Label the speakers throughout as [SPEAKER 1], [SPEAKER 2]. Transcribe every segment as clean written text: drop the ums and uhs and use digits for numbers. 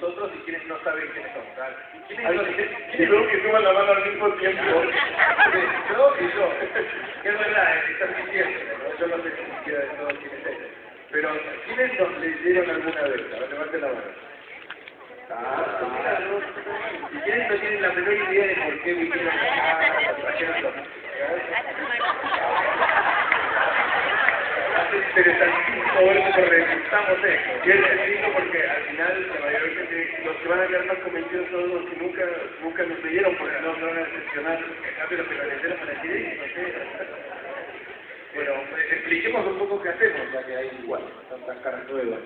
[SPEAKER 1] nosotros y quienes no saben quiénes son. ¿Sabes?
[SPEAKER 2] Y luego que suban la mano al mismo tiempo.
[SPEAKER 1] Yo y yo. Que es verdad, estás diciendo, ¿no? Yo no sé ni siquiera de todos quiénes es. Pero, ¿quiénes nos leyeron alguna vez? A ver, levanten la mano. Claro. Si quieren no tienen la menor idea de por qué vinieron acá, trajeron los... Es interesantísimo ver cómo revisamos esto. Y es distinto porque al final la mayoría de los que van a quedar más convencidos son los que nunca nos leyeron porque no se van a decepcionar. En cambio los que nos leyeron van a decir, no sé. Bueno, expliquemos un poco qué hacemos, ya que hay igual, tantas caras nuevas.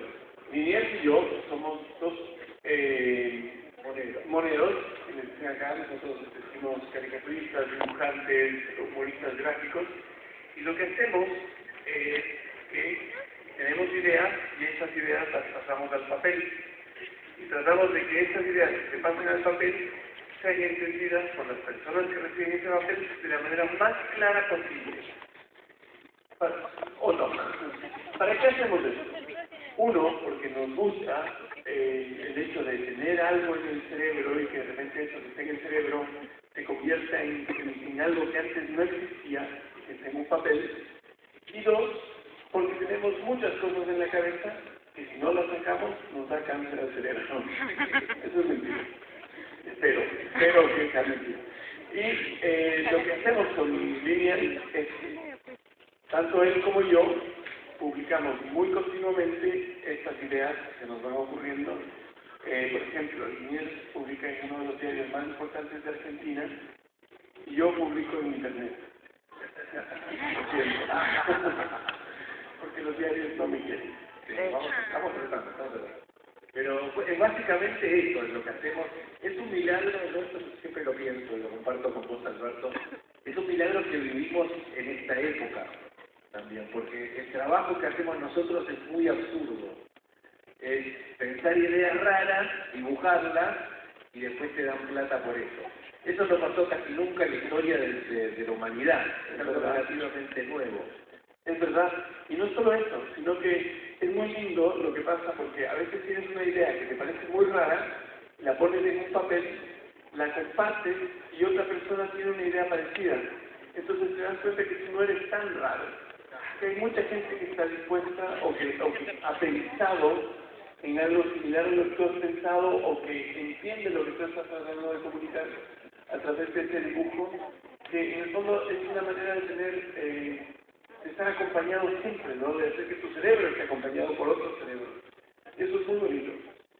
[SPEAKER 2] Miguel y yo somos dos moneros, que les dicen acá, nosotros decimos caricaturistas, dibujantes, humoristas gráficos, y lo que hacemos es que tenemos ideas y esas ideas las pasamos al papel y tratamos de que esas ideas que se pasen al papel sean entendidas por las personas que reciben ese papel de la manera más clara posible. ¿O no? ¿Para qué hacemos eso? Uno, porque nos gusta el hecho de tener algo en el cerebro y que de repente eso que esté en el cerebro se convierta en algo que antes no existía, que esté en un papel. Y dos, porque tenemos muchas cosas en la cabeza que si no las sacamos nos da cáncer al cerebro. Eso es mentira. Espero que sea mentira. Y lo que hacemos con Linial es que tanto él como yo publicamos muy continuamente estas ideas que nos van ocurriendo. Por ejemplo, Linial publica en uno de los diarios más importantes de Argentina y yo publico en Internet. Porque los diarios no me quieren.
[SPEAKER 1] Sí, estamos tratando. Pero pues, básicamente eso es lo que hacemos. Es un milagro, yo esto siempre lo pienso y lo comparto con vos, Alberto. Es un milagro que vivimos en esta época también, porque el trabajo que hacemos nosotros es muy absurdo. Es pensar ideas raras, dibujarlas y después te dan plata por eso. Eso no pasó casi nunca en la historia de la humanidad, es algo relativamente nuevo.
[SPEAKER 2] Es verdad, y no solo eso, sino que es muy lindo lo que pasa porque a veces tienes una idea que te parece muy rara, la pones en un papel, la compartes y otra persona tiene una idea parecida. Entonces te das cuenta que tú no eres tan raro, que hay mucha gente que está dispuesta o que ha pensado en algo similar a lo que tú has pensado o que entiende lo que tú estás tratando de comunicar a través de este dibujo, que en el fondo es una manera de tener, de estar acompañado siempre, ¿no? De hacer que tu cerebro esté acompañado por otro cerebro. Eso es muy bonito.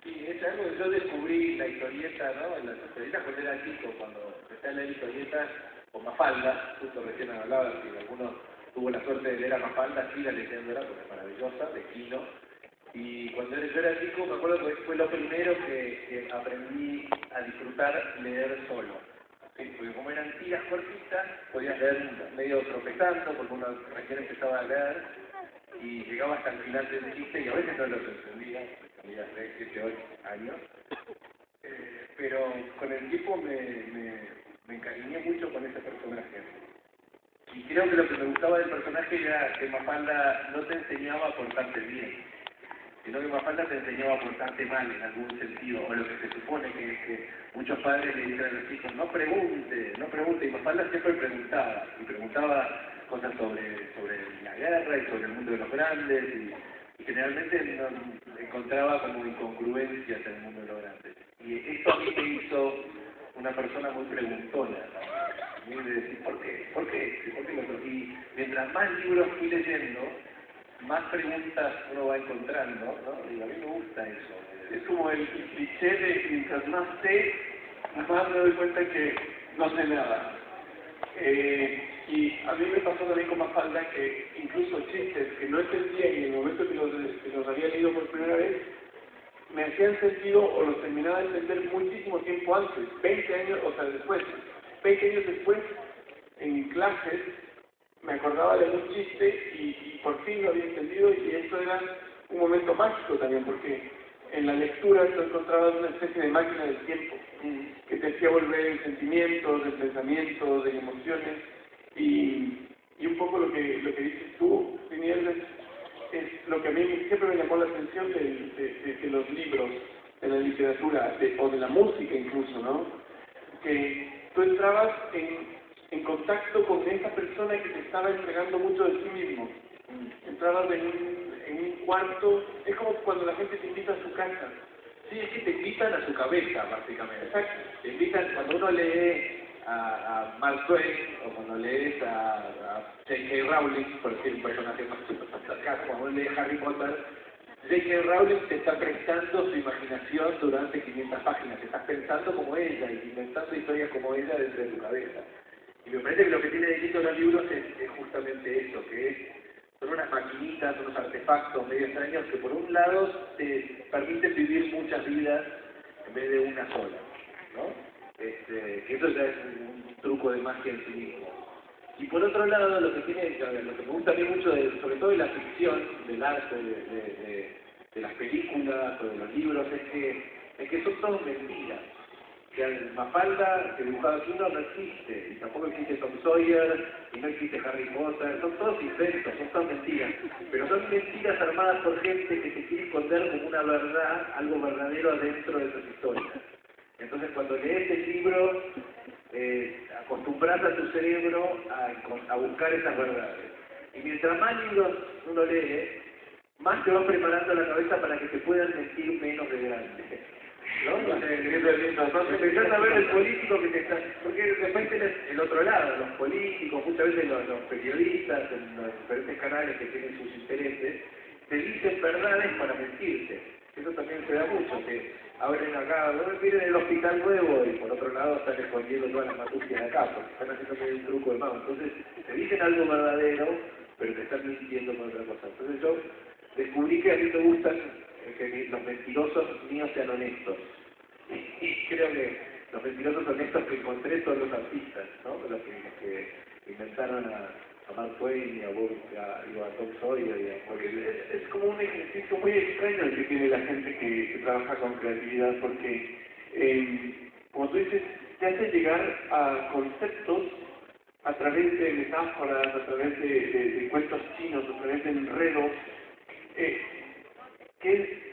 [SPEAKER 1] Sí, es algo que yo descubrí la historieta, ¿no? En las historietas cuando era chico, cuando empecé a leer historietas con Mafalda, justo recién hablaba, si alguno tuvo la suerte de leer a Mafalda, siga leyéndola porque es maravillosa, de Quino. Y cuando yo era chico, me acuerdo que fue lo primero que aprendí a disfrutar leer solo. Sí, porque como eran tiras cortitas, podías leer medio tropezando, porque uno recién empezaba a leer, y llegaba hasta el final del chiste, y a veces no los entendía, tenía 6, 7, 8 años. Pero con el tiempo me encariñé mucho con ese personaje. Y creo que lo que me gustaba del personaje era que Mafalda no te enseñaba a portarte bien, sino que Mafalda te enseñaba a portarte mal en algún sentido, o lo que se supone que es que muchos padres le dicen a los hijos, no pregunte, y Mafalda siempre preguntaba, y preguntaba cosas sobre la guerra y sobre el mundo de los grandes, y generalmente encontraba como incongruencias en el mundo de los grandes. Y esto a mí me hizo una persona muy preguntona, ¿no? De decir, ¿por qué? ¿Por qué? ¿Por qué lo otro? Y mientras más libros fui leyendo, más preguntas uno va encontrando, ¿no? Y a mí me gusta eso.
[SPEAKER 2] Es como el cliché de mientras más sé, más me doy cuenta que no sé nada. Y a mí me pasó también con Mafalda que incluso chistes que no entendía en el momento que los había leído por primera vez, me hacían sentido o los terminaba de entender muchísimo tiempo antes, 20 años, o sea, después. 20 años después, en clases, me acordaba de un chiste y por fin lo había entendido y esto era un momento mágico también porque en la lectura tú encontrabas una especie de máquina del tiempo que te hacía volver en sentimientos, en pensamientos, en emociones y un poco lo que dices tú, Liniel, es lo que a mí siempre me llamó la atención de los libros de la literatura, o de la música incluso, ¿no? Que tú entrabas en contacto con esa persona que te estaba entregando mucho de sí mismo. Entrabas en un cuarto, es como cuando la gente te invita a su casa.
[SPEAKER 1] Sí, es que te invitan a su cabeza, básicamente.
[SPEAKER 2] Exacto.
[SPEAKER 1] Te invitan, cuando uno lee a Mark Twain, o cuando lees a J.K. Rowling, por decir un personaje más cercano, cuando uno lee Harry Potter, J.K. Rowling te está prestando su imaginación durante 500 páginas. Estás pensando como ella y inventando historias como ella dentro de tu cabeza. Y me parece que lo que tiene de lindo los libros es justamente eso, que son unas maquinitas, unos artefactos medio extraños que por un lado te permiten vivir muchas vidas en vez de una sola, ¿no? Que eso ya es un truco de magia en sí mismo. Y por otro lado, lo que me gusta a mí mucho, sobre todo de la ficción, del arte, de las películas o de los libros, es que son todos mentiras. Que Mafalda, que dibujado aquí, no existe, y tampoco existe Tom Sawyer, y no existe Harry Potter, son todos inventos, son todas mentiras, pero son mentiras armadas por gente que se quiere esconder como una verdad, algo verdadero adentro de sus historias. Entonces cuando lees el libro, acostumbras a tu cerebro a buscar esas verdades. Y mientras más libros uno lee, más te va preparando la cabeza para que te puedan sentir menos de grande. ¿No? Entonces empezás a ver el político que te está... Porque después tenés el otro lado, los políticos, muchas veces los periodistas en los diferentes canales que tienen sus intereses, te dicen verdades para mentirte. Eso también se da mucho, que abren acá, miren el hospital nuevo y por otro lado están escondiendo todas las matucias de acá, porque están haciendo medio un truco de mago. Entonces te dicen algo verdadero, pero te están mintiendo con otra cosa. Entonces yo descubrí que a mí me gustan que los mentirosos míos sean honestos. Y creo que los mentirosos honestos que encontré son los artistas, ¿no? Los que inventaron a Mark Twain y a Tom Sawyer.
[SPEAKER 2] Porque es como un ejercicio muy extraño el que tiene la gente que trabaja con creatividad, porque, como tú dices, te hace llegar a conceptos a través de metáforas, a través de cuentos chinos, a través de enredos, que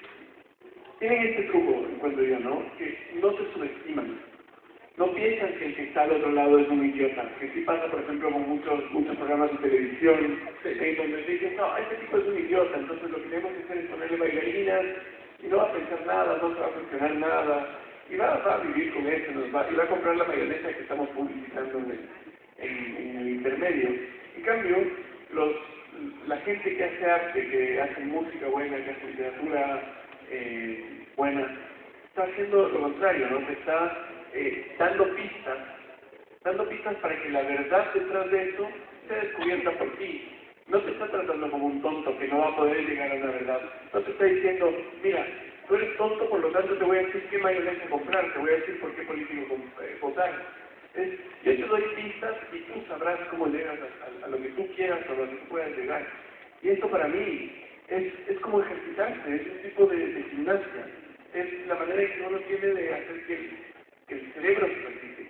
[SPEAKER 2] tienen este truco, encuentro yo, ¿no? Que no se subestiman. No piensan que el que está al otro lado es un idiota. Que sí pasa, por ejemplo, con muchos programas de televisión, donde dicen, no, este tipo es un idiota, entonces lo que tenemos que hacer es ponerle bailarinas, y no va a pensar nada, no se va a cuestionar nada, y va a vivir con eso, y va a comprar la mayonesa que estamos publicitando en el intermedio. En cambio, la gente que hace arte, que hace música buena, que hace literatura buena, está haciendo lo contrario, ¿no? Te está dando pistas para que la verdad detrás de eso sea descubierta por ti. No te está tratando como un tonto que no va a poder llegar a la verdad. No te está diciendo, mira, tú eres tonto, por lo tanto te voy a decir qué mayonesa comprar, te voy a decir por qué político votar. Yo te doy pistas y tú sabrás cómo llegas a lo que tú quieras o a lo que tú puedas llegar. Y esto para mí es como ejercitarse, es un tipo de gimnasia. Es la manera en que uno tiene de hacer que el cerebro se ejercite.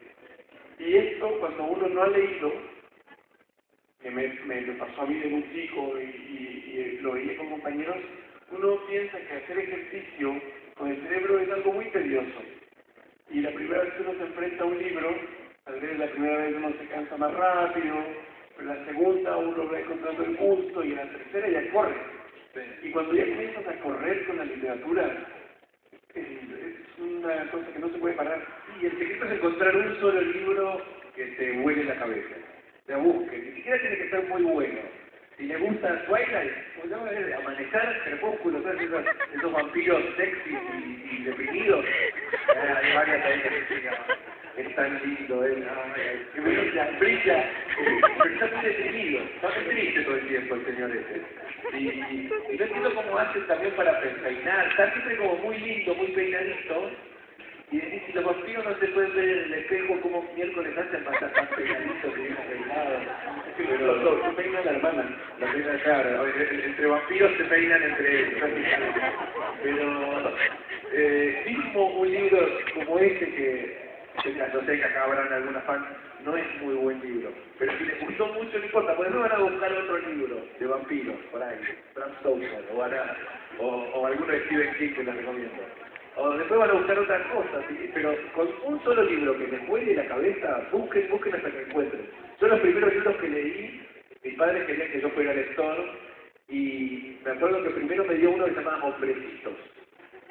[SPEAKER 2] Y esto, cuando uno no ha leído, que me pasó a mí de muy chico y lo veía con compañeros, uno piensa que hacer ejercicio con el cerebro es algo muy tedioso. Y la primera vez que uno se enfrenta a un libro, tal vez la primera vez uno se cansa más rápido, pero la segunda uno va encontrando el gusto y en la tercera ya corre. Y cuando ya comienzas a correr con la literatura, es una cosa que no se puede parar.
[SPEAKER 1] Y el secreto es encontrar un solo libro que te vuele la cabeza. La busque, ni siquiera tiene que ser muy bueno. Si le gusta Twilight, pues ya va a Amanecer, Crepúsculo, ¿sabes? Esos vampiros sexy y deprimidos. Hay varias ahí que se llaman. Es tan lindo, que brilla, pero está muy deprimido, está muy triste todo el tiempo el señor ese. Y no entiendo cómo hace también para peinar, está siempre como muy lindo, muy peinadito. Y si los vampiros no se pueden ver en el espejo, como miércoles hacen para estar tan peinaditos y bien peinados. Pero se peina la hermana, la peina cara. Entre vampiros se peinan entre ellos. Pero mismo un libro como este que yo sé que acá habrán algunas fans, no es muy buen libro. Pero si les gustó mucho, no importa, porque no van a buscar otro libro de vampiros, por ahí, Bram Stoker, o alguno de Stephen King que les recomiendo. O después van a buscar otras cosas, ¿sí? Pero con un solo libro que les vuele la cabeza, busquen hasta que encuentren. Yo los primeros libros que leí, mis padres querían que yo fuera lector, y me acuerdo que primero me dio uno que se llamaba Hombrecitos.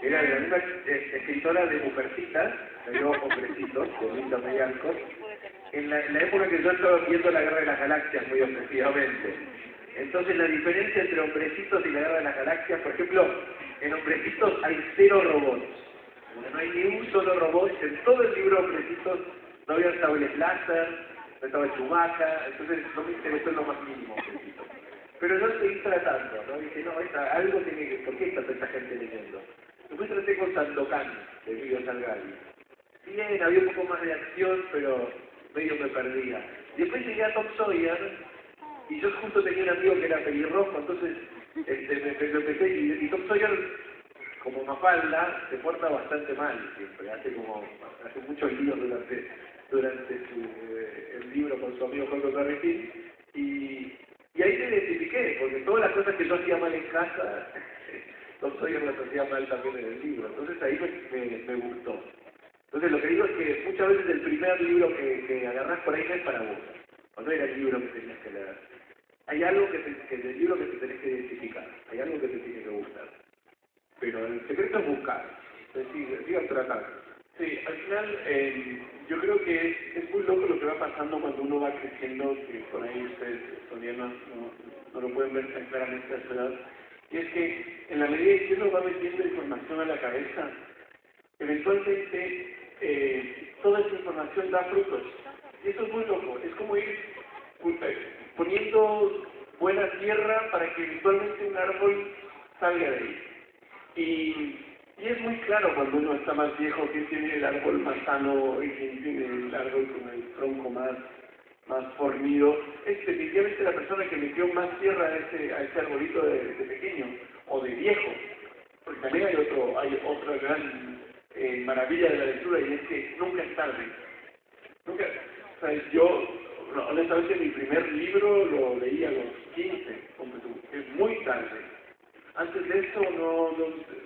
[SPEAKER 1] Era de la misma escritora de Mujercitas, me dio Hombrecitos, de Linda Medialco, en la época que yo estaba viendo la Guerra de las Galaxias muy obsesivamente. Entonces la diferencia entre Hombrecitos y la Guerra de las Galaxias, por ejemplo, en Hombrecitos hay 0 robots. No hay ni un solo robot. En todo el libro Hombrecitos no había sables láser, no estaba Chewbacca, entonces no me interesó en lo más mínimo Hombrecitos. Pero yo seguí tratando, ¿no? Dije, no, algo tiene que... ¿Por qué está tanta gente leyendo? Después traté con Sandokan, de Emilio Salgari. Bien, había un poco más de acción, pero medio me perdía. Después llegué a Tom Sawyer, y yo justo tenía un amigo que era pelirrojo, entonces me empecé, y Tom Sawyer, como Mafalda, se porta bastante mal siempre, hace muchos líos durante el libro con su amigo Jorge Carretín, y ahí me identifiqué, porque todas las cosas que yo hacía mal en casa, Tom Sawyer las hacía mal también en el libro, entonces ahí me gustó. Entonces lo que digo es que muchas veces el primer libro que agarrás por ahí no es para vos, o no era el libro que tenías que leer. Hay algo que del libro que te tenés que identificar, hay algo que te tiene que gustar. Pero el secreto es buscar, sigan tratando.
[SPEAKER 2] Sí, al final yo creo que es muy loco lo que va pasando cuando uno va creciendo, que por ahí ustedes todavía no lo pueden ver tan claramente a su edad, y es que en la medida que uno va metiendo información a la cabeza, eventualmente toda esa información da frutos. Y eso es muy loco, es como ir poniendo buena tierra para que eventualmente un árbol salga de ahí. Y es muy claro cuando uno está más viejo quién tiene el árbol más sano y quién tiene el árbol con el tronco más fornido. Es definitivamente la persona que metió más tierra a ese arbolito de pequeño o de viejo. Porque también hay otra gran maravilla de la lectura, y es que nunca es tarde. Nunca, o sea, yo, honestamente, mi primer libro lo leí a los 15, es muy tarde. Antes de eso,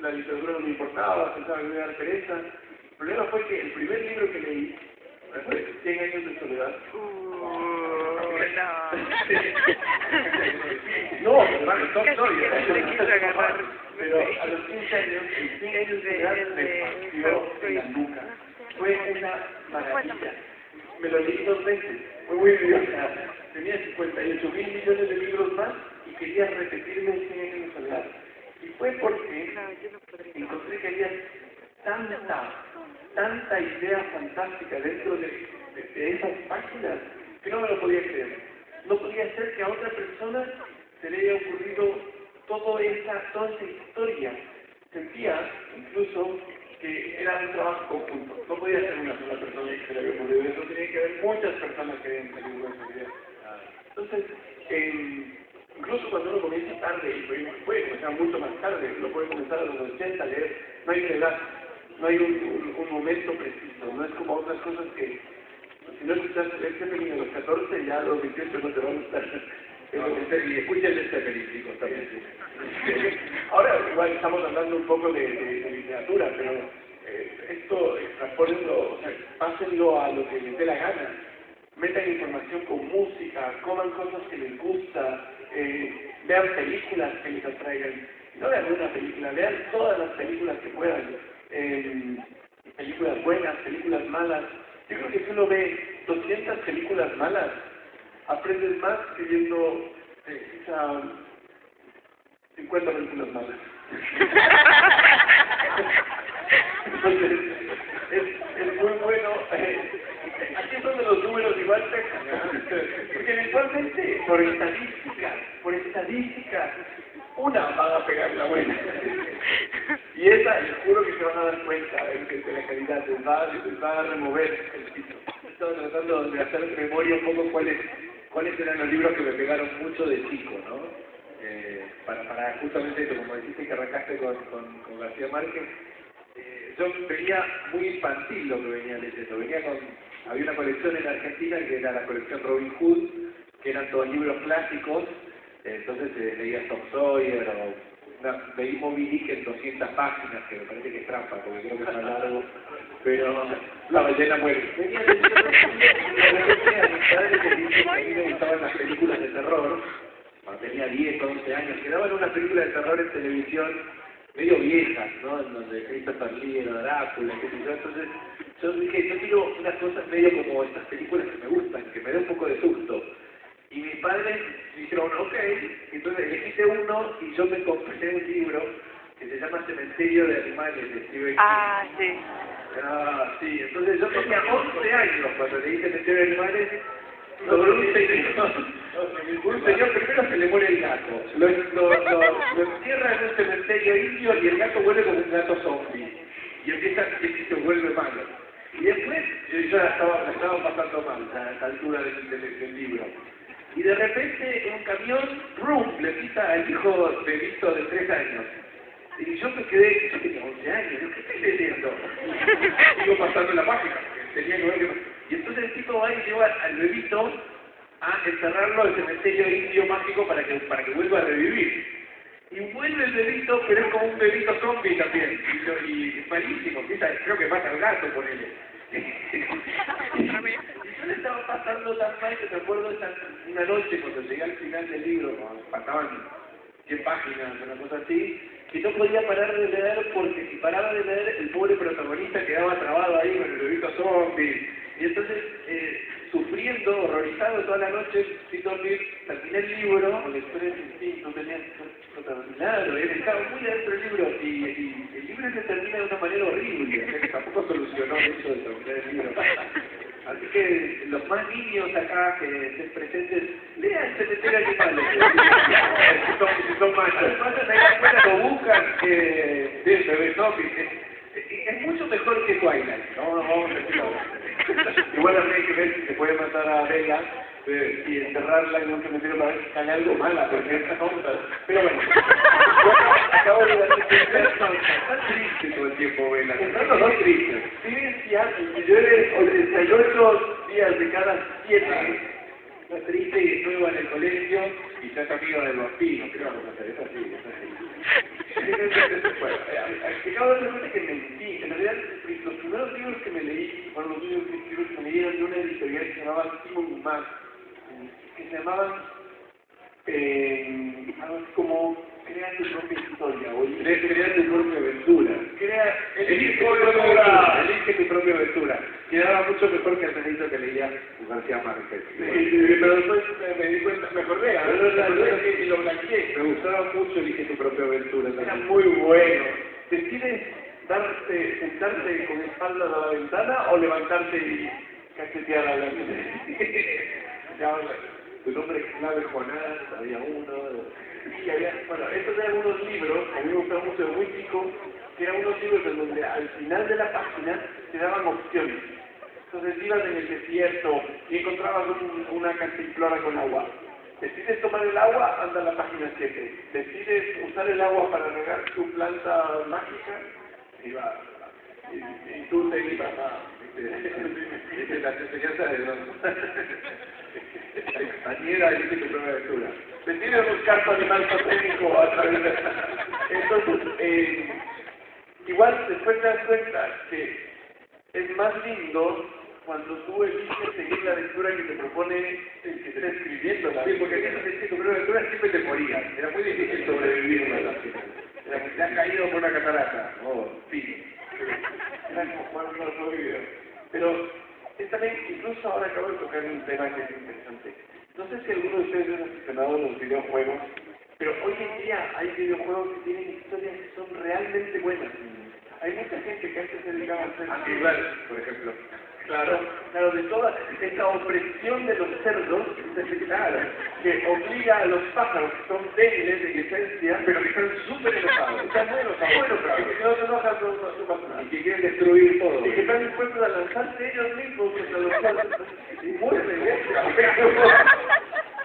[SPEAKER 2] la literatura no me importaba, pensaba que me iba a dar pereza. El problema fue que el primer libro que leí fue 100 años de soledad. No, pero a los 15 años, el 100 años de soledad me partió en la nuca. Fue una maravilla. Me lo leí 2 veces. Fue muy bien. Tenía 58.000 millones de libros más y quería repetirme el 100 años de soledad. Y fue porque encontré que había tanta idea fantástica dentro de esas páginas que no me lo podía creer. No podía ser que a otra persona se le haya ocurrido toda esa historia. Sentía incluso que era un trabajo conjunto. No podía ser una sola persona que se le había ocurrido eso, tenía que haber muchas personas que habían salido de esa idea. Entonces, incluso cuando uno comienza tarde, y puede comenzar mucho más tarde, uno puede comenzar a los 80 a leer, no hay una edad, no hay un momento preciso, no es como otras cosas que, si no escuchas el Zeppelin a los 14, ya a los 18 no te va a gustar.
[SPEAKER 1] Y escuchen el Zeppelin, chicos, también.
[SPEAKER 2] Ahora, igual estamos hablando un poco de literatura, pero esto extrapólenlo, o sea, pásenlo a lo que les dé la gana. Metan información con música, coman cosas que les gusta, vean películas que les atraigan. No vean una película, vean todas las películas que puedan. Películas buenas, películas malas. Yo creo que si uno ve 200 películas malas, aprendes más que viendo 50 películas malas. Entonces, es muy bueno. Aquí es donde los números igual pesan, porque eventualmente, por estadística, una van a pegar la buena. Y esa, les juro que se van a dar cuenta de la calidad, les va a remover el piso.
[SPEAKER 1] Estaba tratando de hacer memoria un poco cuáles eran los libros que me pegaron mucho de chico, ¿no? Para justamente eso, como dijiste que arrancaste con García Márquez, yo venía muy infantil lo que venía leyendo. Había una colección en Argentina que era la colección Robin Hood, que eran todos libros clásicos, entonces leía Tom Sawyer o leí Moby Dick en 200 páginas, que me parece que es trampa, porque creo que es más largo, pero la ballena muere. Venía de a mis padres que dicen que a mí me gustaban las películas de terror, cuando tenía 10 o 11 años, que daban una película de terror en televisión medio viejas, ¿no? En donde Christopher Lee era Drácula, qué sé yo. Entonces yo dije, yo quiero unas cosas medio como estas películas que me gustan, que me den un poco de susto. Y mis padres dijeron, ok, entonces elegiste uno y yo me compré un libro que se llama Cementerio de Animales de Stephen King.
[SPEAKER 3] Ah, sí.
[SPEAKER 1] Ah, sí, entonces yo tenía 11 años cuando leí Cementerio de Animales sobre un señor primero se le muere el gato, lo entierra en un cementerio indio y el gato vuelve como un gato zombie y empieza y se vuelve malo. Y después yo ya estaba pasando mal a esta altura del libro. Y de repente en un camión, ¡rum!, le pisa al hijo bebito de 3 años. Y yo me quedé, yo tenía 11 años, ¿qué estoy leyendo? Sigo pasando la página, porque tenía 9 años. Y entonces el tipo va y lleva al bebito a encerrarlo al cementerio indio mágico para que vuelva a revivir. Y vuelve el bebito, pero es como un bebito zombie también. Y es malísimo, creo que mata al gato con él. Y yo le estaba pasando tan mal que me acuerdo una noche cuando llegué al final del libro, cuando faltaban 100 páginas, una cosa así, que no podía parar de leer porque si paraba de leer el pobre protagonista quedaba trabado ahí con el bebito zombie. Y entonces, sufriendo, horrorizado toda la noche, sin dormir, terminé el libro, con la historia de sí, no tenía protagonista. Claro, él estaba muy adentro del libro y el libro se termina de una manera horrible, o sea, que tampoco solucionó el hecho de terminar el libro. Así que los más niños acá que estén presentes, lean Cementerio de Animales. Si son machos. Pasan ahí afuera, lo buscan, del bebé zombie. Es mucho mejor que Twilight, ¿no? Vamos a decirlo. Igual habría que ver si se puede matar a Bella y enterrarla en un cementerio para ver si sale algo mala, porque esta cosa. Pero bueno, yo acabo de decir que está triste todo el tiempo, Bella. Están los dos tristes. Sí, y llueve 88 días de cada 7. Está triste y estuvo en el colegio y ya es amigo del vampiro. ¿Qué vamos a hacer? Es así, es así. Bueno, acabo de darme cuenta que mentí. En realidad, los primeros libros que me leí fueron los libros que me leí de una editorial que se llamaba Simon Max, que se llamaban algo así como Crea tu propia historia, o Crea tu propia aventura. Elige tu propia aventura. Quedaba mucho mejor que el medito que leía García Márquez. Pero después me di cuenta, me acordé, y lo blanqueé. Me gustaba mucho Elige tu propia aventura. Era muy bueno. ¿Decides sentarte con espalda a la ventana o levantarte y cachetear a la gente? Tu nombre clave Jonás, había uno. Y había, bueno, estos eran unos libros, a mí me gustaban mucho de muy chico, que eran unos libros en donde al final de la página te daban opciones. Entonces ibas en el desierto y encontrabas una cantimplora con agua. Decides tomar el agua, anda a la página 7. Decides usar el agua para regar tu planta mágica, y tú te ibas a... las enseñanzas de los... Tañera, Elige tu propia aventura. Decides buscar tu animal totémico a través de... Entonces, igual después te das cuenta que es más lindo cuando tú eliges seguir la lectura que te propone el que está escribiendo. Sí, porque si no te tu propia aventura siempre te morías. Era muy difícil sobrevivir en la final. Era que te has caído por una catarata. Sí. Era como jugar un nuevo video. Pero es también, incluso ahora acabo de tocar un tema que es interesante. No sé si alguno de ustedes es aficionado a los videojuegos, pero hoy en día hay videojuegos que tienen historias que son realmente buenas. Hay mucha gente que antes se dedicaba a hacer... Antival, por ejemplo. Claro, de toda esta opresión de los cerdos, claro, que obliga a los pájaros, que son débiles en esencia, pero que están súper enojados. Están muy enojados. Bueno, porque si no se enojan, no pasa. Y que quieren destruir todo. Y que están dispuestos a lanzarse ellos mismos contra los cerdos. Y mueren.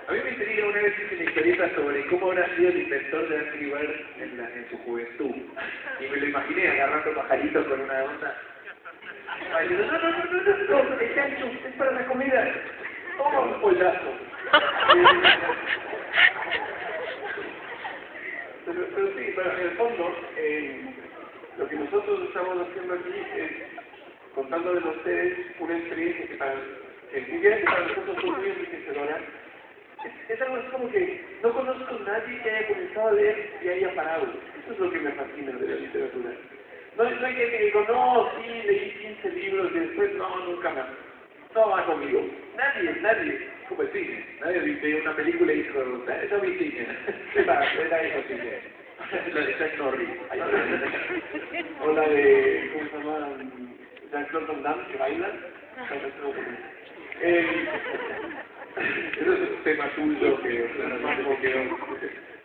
[SPEAKER 1] A mí me intriga una vez hice una historieta sobre cómo habrá sido el inventor de Angry Birds en su juventud. Y me lo imaginé agarrando pajaritos con una onda. Ay, no, es ancho, es para la comida. Toma un pollazo.
[SPEAKER 2] pero sí, bueno, en el fondo, lo que nosotros estamos haciendo aquí es contándoles a ustedes una experiencia que si bien para nosotros es muy enriquecedora, es algo así como que no conozco a nadie que haya comenzado a leer y haya parado. Eso es lo que me fascina de la literatura. No hay gente que digo, no, sí, leí 15 libros y después, no, nunca más. No va conmigo. Nadie.
[SPEAKER 1] Como el cine. Nadie vio una película y dijo, eso vi cine. Era eso cine. La de Jack Norris.
[SPEAKER 2] O la de, ¿cómo se llama? Jean-Claude Van Damme, que baila.
[SPEAKER 1] Eso es un tema tuyo que claramente quedó.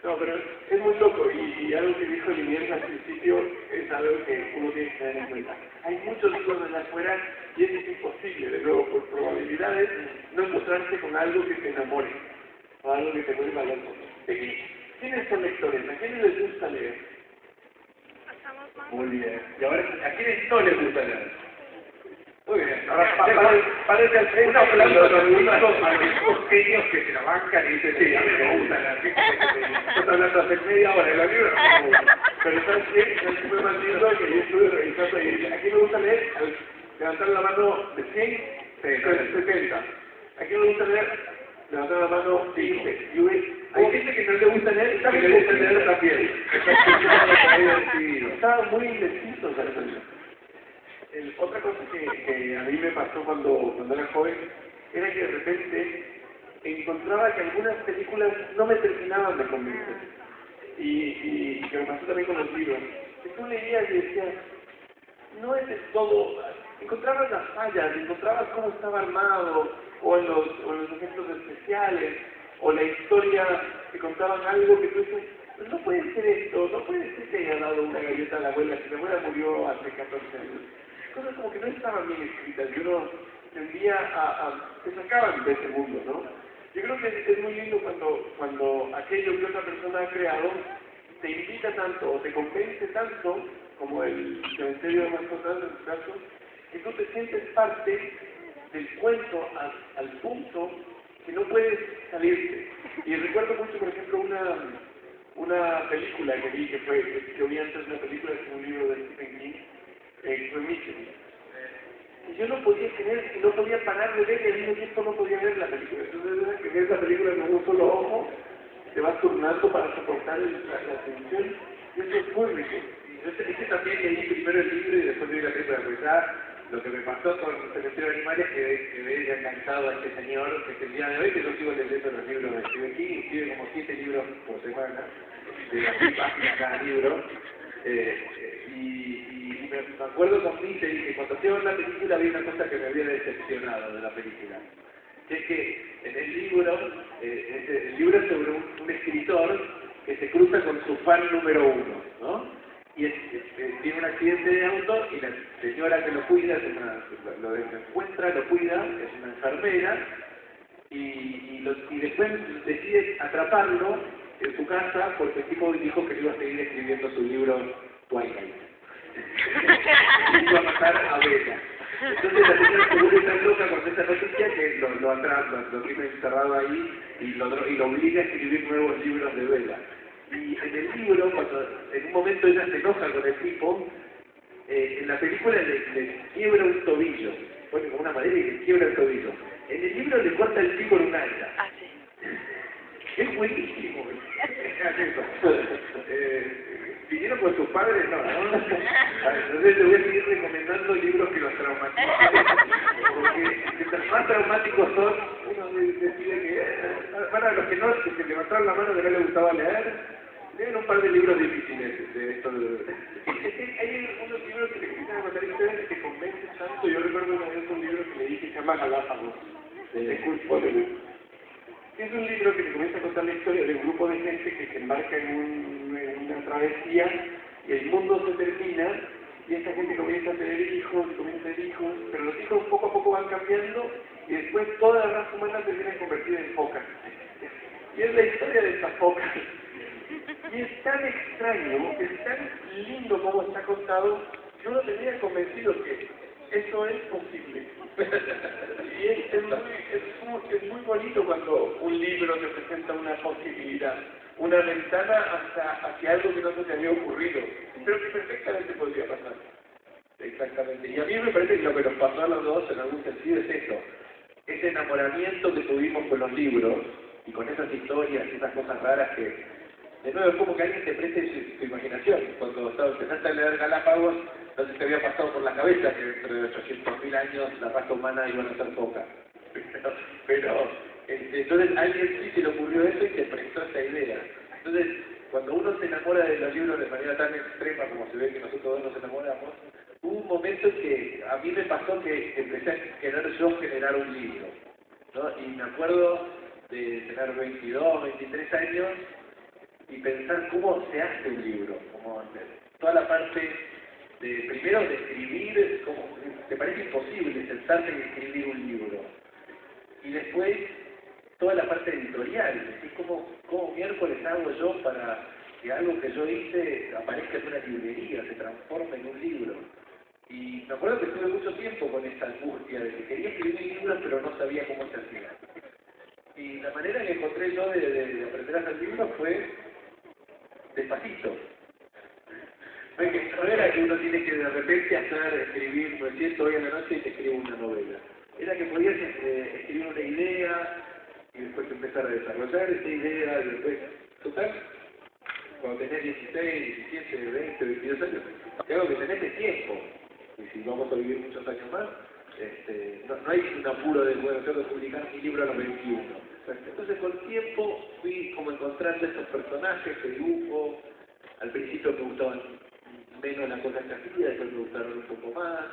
[SPEAKER 2] No, pero es muy loco y algo que dijo Liniers al principio es algo que uno tiene que tener en cuenta. Hay muchos libros allá afuera y es imposible, de nuevo, por probabilidades, no encontrarse con algo que te enamore o algo que te vuelva loco. Aquí, ¿quiénes son lectores? ¿A quiénes les gusta leer?
[SPEAKER 1] Muy bien. Y ahora, ¿a quiénes no les gusta leer? Muy bien. Ahora,
[SPEAKER 2] parece al frente
[SPEAKER 1] hablando de los únicos genios que se la bancan y dicen, sí, a mí me gusta la gente. Estás hablando hace media hora de los libros.
[SPEAKER 2] Pero ¿sabes qué? ¿Sabes qué fue más lindo? Que yo estuve revisando y ¿a quién me gusta leer? Levantar la mano de 100, 70. ¿A quién me gusta leer? Levantar la mano 15.
[SPEAKER 1] Hay gente que no le gusta leer y que le gusta leer también.
[SPEAKER 2] Estaba muy indeciso, ¿sabes? Otra cosa que a mí me pasó cuando era joven era que de repente encontraba que algunas películas no me terminaban de convencer. Y que me pasó también con los libros. Que tú leías y decías, no es de todo. Encontrabas las fallas, encontrabas cómo estaba armado, o en los ejemplos especiales, o la historia que contaban algo que tú dices, no puede ser esto, no puede ser que haya dado una galleta a la abuela, que la abuela murió hace 14 años. Cosas como que no estaban bien escritas, y uno tendía te sacaban de ese mundo, ¿no? Yo creo que es muy lindo cuando aquello que otra persona ha creado te invita tanto o te convence tanto, como el cementerio de mascotas en tu caso, que tú te sientes parte del cuento al punto que no puedes salirte. Y recuerdo mucho, por ejemplo, una película que vi, que vi antes de una película, que es un libro de Stephen King, fue Misery. Y yo no podía creer, no podía parar de ver y al mismo tiempo no podía ver la película. Entonces, que ves la película con un solo ojo, te vas turnando para soportar la tensión, y eso es muy rico.
[SPEAKER 1] Es que también leí primero el libro y después leí la película, pues ya lo que me pasó con Cementerio de Animales que me había encantado a este señor, que es el día de hoy, que yo sigo leyendo los libros de Stephen King, escribe como 7 libros por semana, de las 10 páginas cada libro, y me acuerdo con Misery que cuando fui a ver la película vi una cosa que me había decepcionado de la película, que es que en el libro es sobre un escritor que se cruza con su fan número 1, ¿no? Y tiene un accidente de auto y la señora que lo cuida, lo encuentra, lo cuida, es una enfermera, y después decide atraparlo en su casa porque el tipo dijo que iba a seguir escribiendo su libro Twilight. Iba a matar a Bella. Entonces la señora se vuelve tan loca con esta noticia que lo tiene encerrado ahí y lo obliga a escribir nuevos libros de Bella. Y en el libro, cuando en un momento ella se enoja con el tipo, en la película le quiebra un tobillo, pone como una madera y le quiebra el tobillo. En el libro le corta el pie con un hacha.
[SPEAKER 3] Ah, sí.
[SPEAKER 1] Es buenísimo. ¿Vinieron con sus padres? No, ¿no? Entonces te voy a seguir recomendando libros que los traumatizan. Porque mientras más traumáticos son, uno decide que... Para los que no, que se levantaron la mano que no les gustaba leer, leen un par de libros difíciles de esto
[SPEAKER 2] Hay unos libros que le empiezan a contar historias que te convencen tanto. Yo recuerdo una vez un libro que leí que se llama Galápagos, de Kurt Vonnegut. Es un libro que te comienza a contar la historia de un grupo de gente que se embarca en una travesía y el mundo se termina y esa gente comienza a tener hijos, pero los hijos poco a poco van cambiando y después toda la raza humana se viene convertida en focas. Y es la historia de estas focas. Y es tan extraño, es tan lindo como está contado, que uno tenía convencido que eso es posible. Y es muy bonito cuando un libro te presenta una posibilidad, una ventana hacia algo que no se te había ocurrido, pero que perfectamente podría pasar.
[SPEAKER 1] Exactamente. Y a mí me parece que lo que nos pasó a los dos en algún sentido es eso. Ese enamoramiento que tuvimos con los libros y con esas historias y esas cosas raras que, de nuevo, es como que alguien te preste su imaginación. Cuando empezaste a leer Galápagos, no se te había pasado por la cabeza que dentro de 800.000 años la raza humana iba a ser poca. Entonces a alguien sí se le ocurrió eso y te prestó esa idea. Entonces, cuando uno se enamora de los libros de manera tan extrema como se ve que nosotros dos nos enamoramos, hubo un momento en que a mí me pasó que empecé a querer yo generar un libro, ¿no? Y me acuerdo de tener 22, 23 años y pensar cómo se hace un libro, como toda la parte de, primero, de escribir, como te parece imposible sentarte y escribir un libro, y después toda la parte editorial, es decir, cómo miércoles hago yo para que algo que yo hice aparezca en una librería, se transforme en un libro. Y me acuerdo que estuve mucho tiempo con esa angustia de que quería escribir libros pero no sabía cómo se hacía. Y la manera que encontré yo de aprender a hacer libros fue despacito. No era que uno tiene que de repente escribir, me siento hoy en la noche y te escribo una novela. Era que podías escribir una idea y después empezar a desarrollar esa idea y después, total, cuando tenés 16, 17, 20, 22 años, es algo que tenés de tiempo. Y si vamos a vivir muchos años más, no hay un apuro de, bueno, tengo que publicar mi libro a los 21. Entonces con el tiempo fui como encontrando estos personajes, este dibujo. Al principio me gustaban menos las cosas que hacía, después me gustaron un poco más.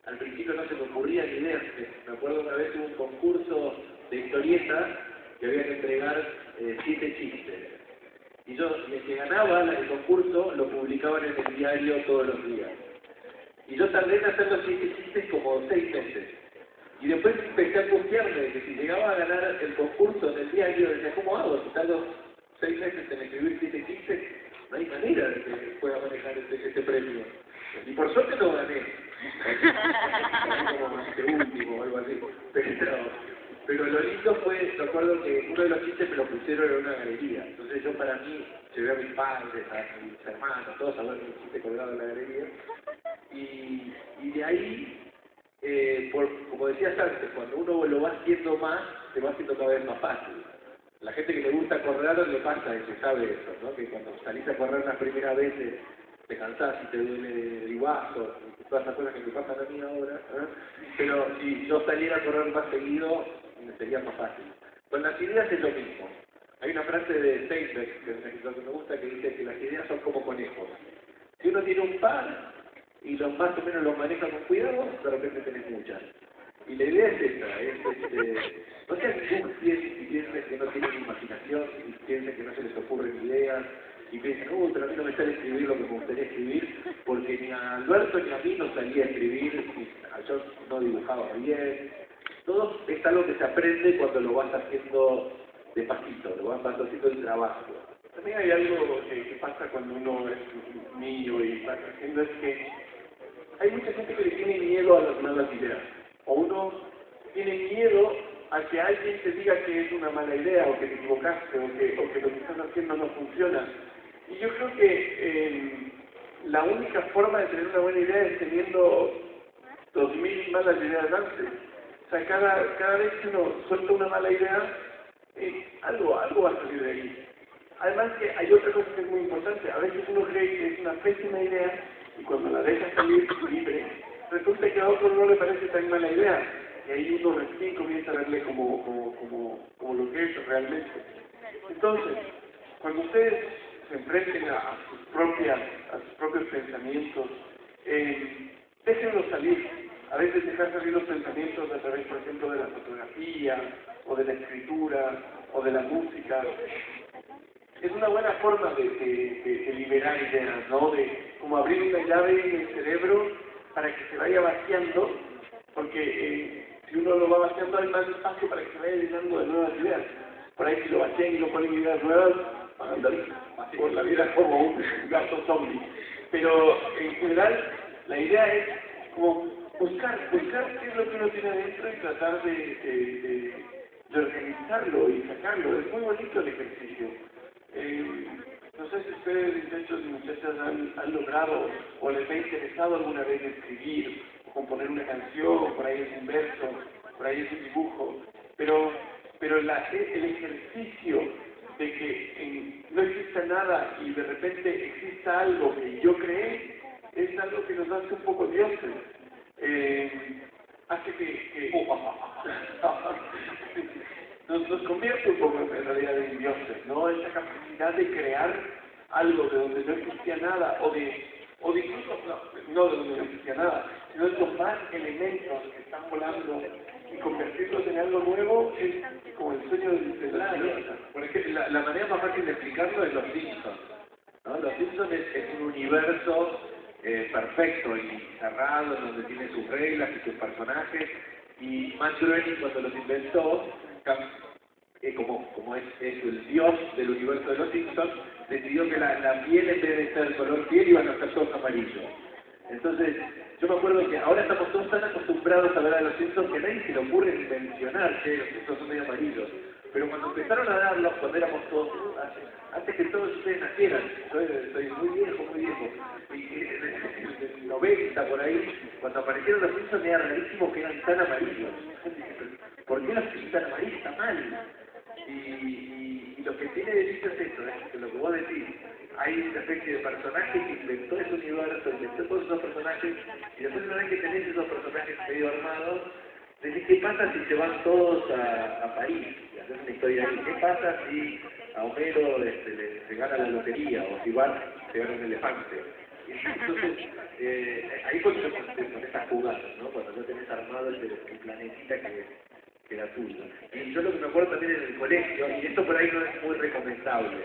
[SPEAKER 1] Al principio no se me ocurrían ideas. Me acuerdo una vez hubo un concurso de historietas que había que entregar 7 chistes. Y el que ganaba el concurso lo publicaban en el diario todos los días. Y yo tardé en hacer los 7 chistes como 6 meses. Y después empecé a confiarme de que si llegaba a ganar el concurso en el diario, decía, ¿cómo hago? Si tardo 6 meses en escribir 7 chistes, no hay manera de que pueda manejar este premio. Y por suerte no gané. Como último o algo así. Pero lo lindo fue, recuerdo que uno de los chistes me lo pusieron en una galería. Entonces yo para mí llevé a mis padres, a mis hermanos, todos a ver mi chiste colgado en la galería. Y de ahí, como decías antes, cuando uno lo va haciendo más, se va haciendo cada vez más fácil. La gente que le gusta correr le pasa eso, sabe eso, ¿no? Que cuando salís a correr las primeras veces te cansás y te duele el vaso, y todas esas cosas que me pasan a mí ahora, ¿eh? Pero si yo saliera a correr más seguido, me sería más fácil. Con las ideas es lo mismo. Hay una frase de Steinbeck, que es un escritor que me gusta, que dice que las ideas son como conejos. Si uno tiene un par y los más o menos los maneja con cuidado, de repente tenés muchas. Y la idea es esta, no sean angustias y piensen que no tienen imaginación, y piensen que no se les ocurren ideas, y piensen, pero a mí no me sale escribir lo que me gustaría escribir, porque ni a Alberto ni a mí nos salía a escribir, yo no dibujaba bien. Todo es algo que se aprende cuando lo vas haciendo despacito, lo vas haciendo el trabajo.
[SPEAKER 2] También hay algo que pasa cuando uno es niño y va creciendo, es que hay mucha gente que le tiene miedo a las malas ideas. O uno tiene miedo a que alguien te diga que es una mala idea, o que te equivocaste, o que lo que estás haciendo no funciona. Y yo creo que la única forma de tener una buena idea es teniendo 2000 malas ideas antes. O sea, cada vez que uno suelta una mala idea, algo va a salir de ahí. Además que hay otra cosa que es muy importante. A veces uno cree que es una pésima idea y cuando la deja salir libre, resulta que a otro no le parece tan mala idea. Y ahí uno recién comienza a verle como lo que es realmente. Entonces, cuando ustedes se enfrenten a sus propios pensamientos, déjenlos salir. A veces dejar salir los pensamientos a través, por ejemplo, de la fotografía, o de la escritura, o de la música. Es una buena forma de liberar ideas, ¿no? De como abrir una llave en el cerebro para que se vaya vaciando, porque si uno lo va vaciando hay más espacio para que se vaya llenando de nuevas ideas. Por ahí si lo vacían y lo ponen ideas nuevas, van a andar por la vida como un gato zombie. Pero en general la idea es como buscar qué es lo que uno tiene adentro y tratar de organizarlo y sacarlo. Es muy bonito el ejercicio. No sé si ustedes, muchachos y muchachas, han logrado o les ha interesado alguna vez escribir o componer una canción, por ahí es un verso, por ahí es un dibujo, pero el ejercicio de que no exista nada y de repente exista algo que yo creé, es algo que nos hace un poco dioses. Hace que nos convierte un poco en realidad en dioses, ¿no? Esa capacidad de crear algo de donde no existía nada, o de incluso, no de donde no existía nada, sino de tomar elementos que están volando y convertirlos en algo nuevo, es como el sueño de la naturaleza.
[SPEAKER 1] Por ejemplo, la manera más fácil de explicarlo es Los Simpsons, ¿no? Los Simpsons es un universo perfecto y cerrado, donde tiene sus reglas y sus personajes, y Matt Groening, cuando los inventó, como es el dios del universo de Los Simpsons, decidió que la piel, en vez de ser color piel, iban a ser todos amarillos. Entonces, yo me acuerdo que ahora estamos todos tan acostumbrados a ver a Los Simpsons que a nadie se le ocurre ni mencionar que Los Simpsons son medio amarillos. Pero cuando empezaron a darlos, cuando éramos todos, antes que todos ustedes nacieran, soy muy viejo, y en el 90 por ahí, cuando aparecieron Los Simpsons era rarísimo que eran tan amarillos. ¿Por qué los pintan amarillos? Está mal. Y lo que tiene de dicho es esto, que lo que vos decís, hay una especie de personaje que inventó ese universo, inventó todos esos personajes, y después una vez que tenés esos personajes medio armados, decís, ¿qué pasa si se van todos a París? Y haces una historia ahí. ¿Qué pasa si a Homero se gana la lotería, o si Bart se gana un elefante? Entonces, ahí con esas jugadas, ¿no? Cuando no tenés armado el planetita que era tuyo. Y yo lo que me acuerdo también en el colegio, y esto por ahí no es muy recomendable,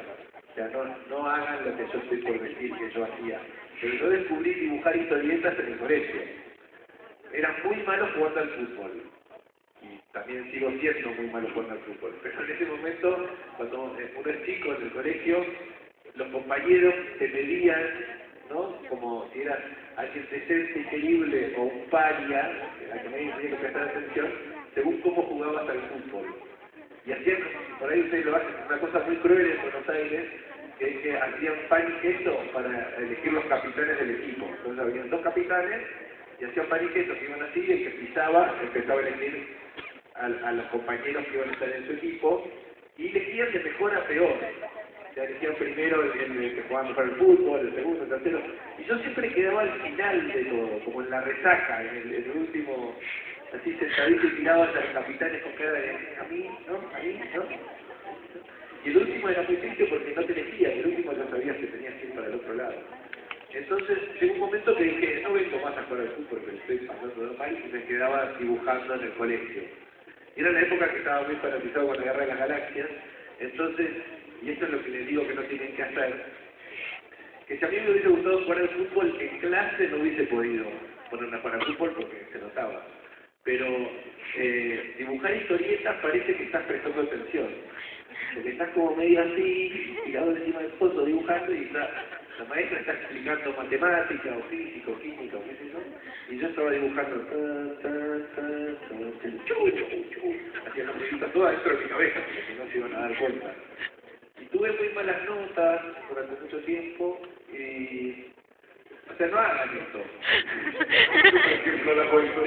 [SPEAKER 1] o sea, no hagan lo que yo estoy por decir que yo hacía, pero yo descubrí dibujar historietas en el colegio. Era muy malo jugando al fútbol, y también sigo siendo muy malo jugando al fútbol, pero en ese momento, cuando uno es chico en el colegio, los compañeros te pedían, ¿no? Como si eras alguien decente y querible o un paria, a que nadie tenía que prestar atención, según cómo jugabas al fútbol. Y hacían, por ahí ustedes lo hacen, una cosa muy cruel en Buenos Aires, que es que hacían pan y queso para elegir los capitanes del equipo. Entonces habían dos capitanes y hacían pan y queso que iban así, y el que pisaba empezaba a elegir a los compañeros que iban a estar en su equipo, y elegían de mejor a peor. O sea, elegían primero el que jugaba mejor el fútbol, el segundo, el tercero, y yo siempre quedaba al final de todo, como en la resaca, en el último, así sentadito y tirado hacia los capitanes con cara de a mí, ¿no? A mí, ¿no? Y el último era muy triste porque no te elegía, el último ya sabías que tenías que ir para el otro lado. Entonces llegó un momento que dije, no vengo más a jugar al fútbol, porque estoy pasando de mal, y me quedaba dibujando en el colegio. Y era la época que estaba muy fanatizado con la Guerra de las Galaxias, entonces, y esto es lo que les digo que no tienen que hacer, que si a mí me hubiese gustado jugar al fútbol, en clase no hubiese podido ponerme a jugar al fútbol porque se notaba. Pero dibujar historietas parece que estás prestando atención. Porque estás como medio así, tirado encima del fondo dibujando, y la maestra está explicando matemática o física o química o qué sé yo, y yo estaba dibujando hacía la musiquita toda dentro de mi cabeza, porque no se iban a dar cuenta. Y tuve muy malas notas durante mucho tiempo, y o sea, no hagan esto. Por ejemplo, la juventud,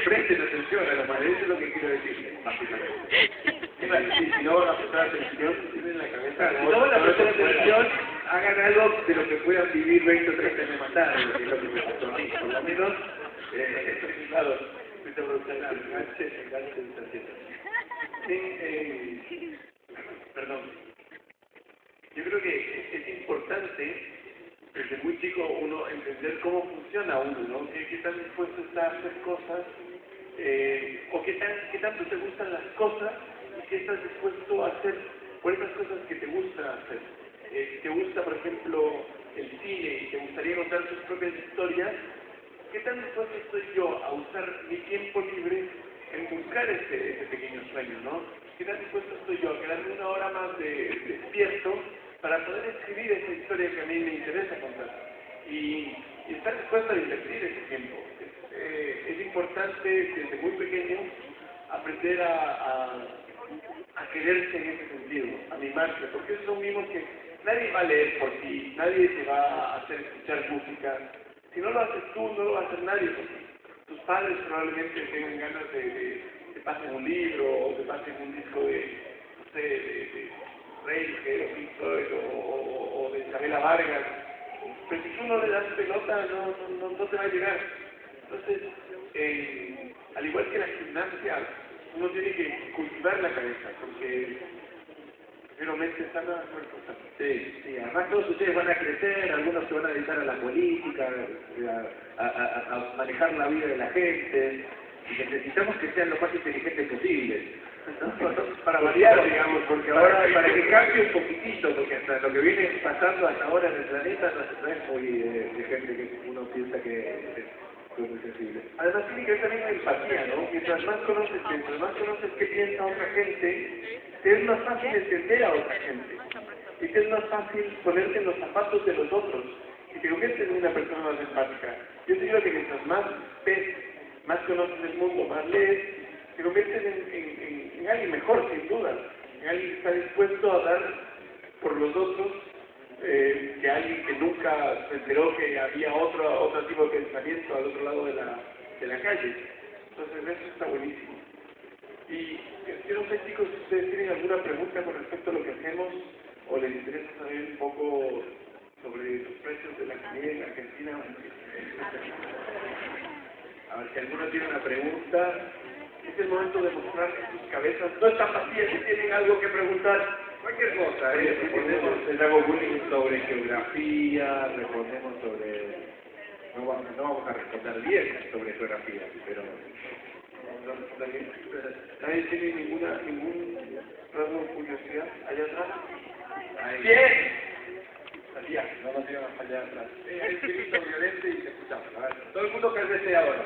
[SPEAKER 1] presten atención a los madres, eso es lo que quiero decirles, básicamente. Si no van a prestar atención, tienen la cabeza. Si no van a prestar atención, hagan algo de lo que puedan vivir 20 o 30 años más tarde, que es lo que me pasó a mí. Por lo menos, claro, perdón. Yo creo que es importante desde muy chico uno entender cómo funciona uno, ¿no? ¿Qué tan dispuesto está a hacer cosas? O qué tanto te gustan las cosas y qué estás dispuesto a hacer por esas cosas que te gusta hacer. Si te gusta, por ejemplo, el cine y te gustaría contar tus propias historias, ¿qué tan dispuesto estoy yo a usar mi tiempo libre en buscar ese pequeño sueño, ¿no? ¿Qué tan dispuesto estoy yo a quedarme una hora más despierto para poder escribir esa historia que a mí me interesa contar? Y estar dispuesto a invertir ese tiempo.
[SPEAKER 2] importante desde muy pequeño aprender a quererse en ese sentido, a mimarse, porque eso mismo que nadie va a leer por ti, nadie te va a hacer escuchar música. Si no lo haces tú, no lo va a hacer nadie por ti. Tus padres probablemente tengan ganas de pasen un libro o te pasen un disco de, no sé, de Rey, o Pink Floyd o de Isabela Vargas. Pero si tú no le das pelota, no te va a llegar. Entonces, al igual que la gimnasia, uno tiene que cultivar la cabeza, porque primero mente sana, cuerpo sano.
[SPEAKER 1] Sí, además todos ustedes van a crecer, algunos se van a dedicar a la política, a manejar la vida de la gente, y necesitamos que sean lo más inteligentes posible.
[SPEAKER 2] Para variar, digamos, porque ahora
[SPEAKER 1] para que cambie un poquitito, porque hasta lo que viene pasando hasta ahora en el planeta no es muy de gente que uno piensa que es muy sensible.
[SPEAKER 2] Además tiene que ver también la empatía, ¿no? Mientras más conoces qué piensa otra gente, te es más fácil entender a otra gente. Y te es más fácil ponerte en los zapatos de los otros. Y te conviertes en una persona más empática. Yo te digo que mientras más ves, más conoces el mundo, más lees, te conviertes en alguien mejor, sin duda. En alguien que está dispuesto a dar por los otros, que alguien que nunca se enteró que había otro tipo de pensamiento al otro lado de la calle. Entonces eso está buenísimo. Y yo no sé, chicos, si ustedes tienen alguna pregunta con respecto a lo que hacemos o les interesa saber un poco sobre los precios de la comida en Argentina.
[SPEAKER 1] A ver si alguno tiene una pregunta.
[SPEAKER 2] Es el momento de mostrar que sus cabezas no están vacías, si tienen algo que preguntar.
[SPEAKER 1] Cualquier cosa, les hago bullying sobre geografía, respondemos sobre... No vamos a responder bien sobre geografía, pero...
[SPEAKER 2] ¿Nadie tiene ningún rasgo de curiosidad allá atrás?
[SPEAKER 1] Ahí.
[SPEAKER 2] ¡Bien!
[SPEAKER 1] Salía, no nos iban a fallar atrás. Hay un grito violento y te escuchamos. A ver, todo el mundo cállese ahora.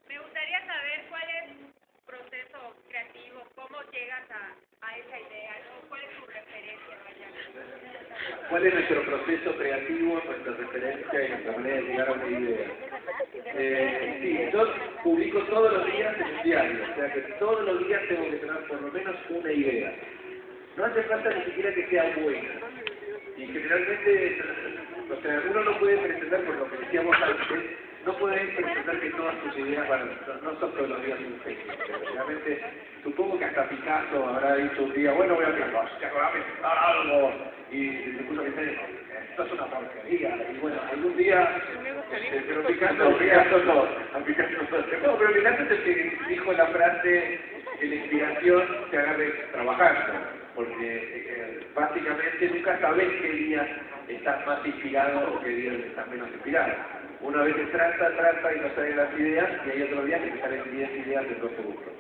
[SPEAKER 3] Me gustaría saber cuál es tu proceso creativo, cómo llegas a esa idea, ¿no? ¿Cuál es tu referencia, vaya?
[SPEAKER 1] ¿Cuál es nuestro proceso creativo, nuestra referencia y nuestra manera de llegar a una idea? Sí, yo publico todos los días en el diario, o sea que todos los días tengo que tener por lo menos una idea. No hace falta ni siquiera que sea buena. Y generalmente, o sea, uno no puede pretender, por lo que decíamos antes, no puedes pretender que todas tus ideas no son todos los días un genio. Realmente, supongo que hasta Picasso habrá dicho un día, bueno, voy a inventar algo, y se puso a decir, esto es una porquería, y bueno, algún día, pero Picasso no, pero Picasso es el que dijo la frase que la inspiración te agarre trabajando, porque básicamente nunca sabes qué día estás más inspirado o qué día estás menos inspirado. Uno a veces trata y no salen las ideas, y hay otros días que te salen 10 ideas en 2 segundos.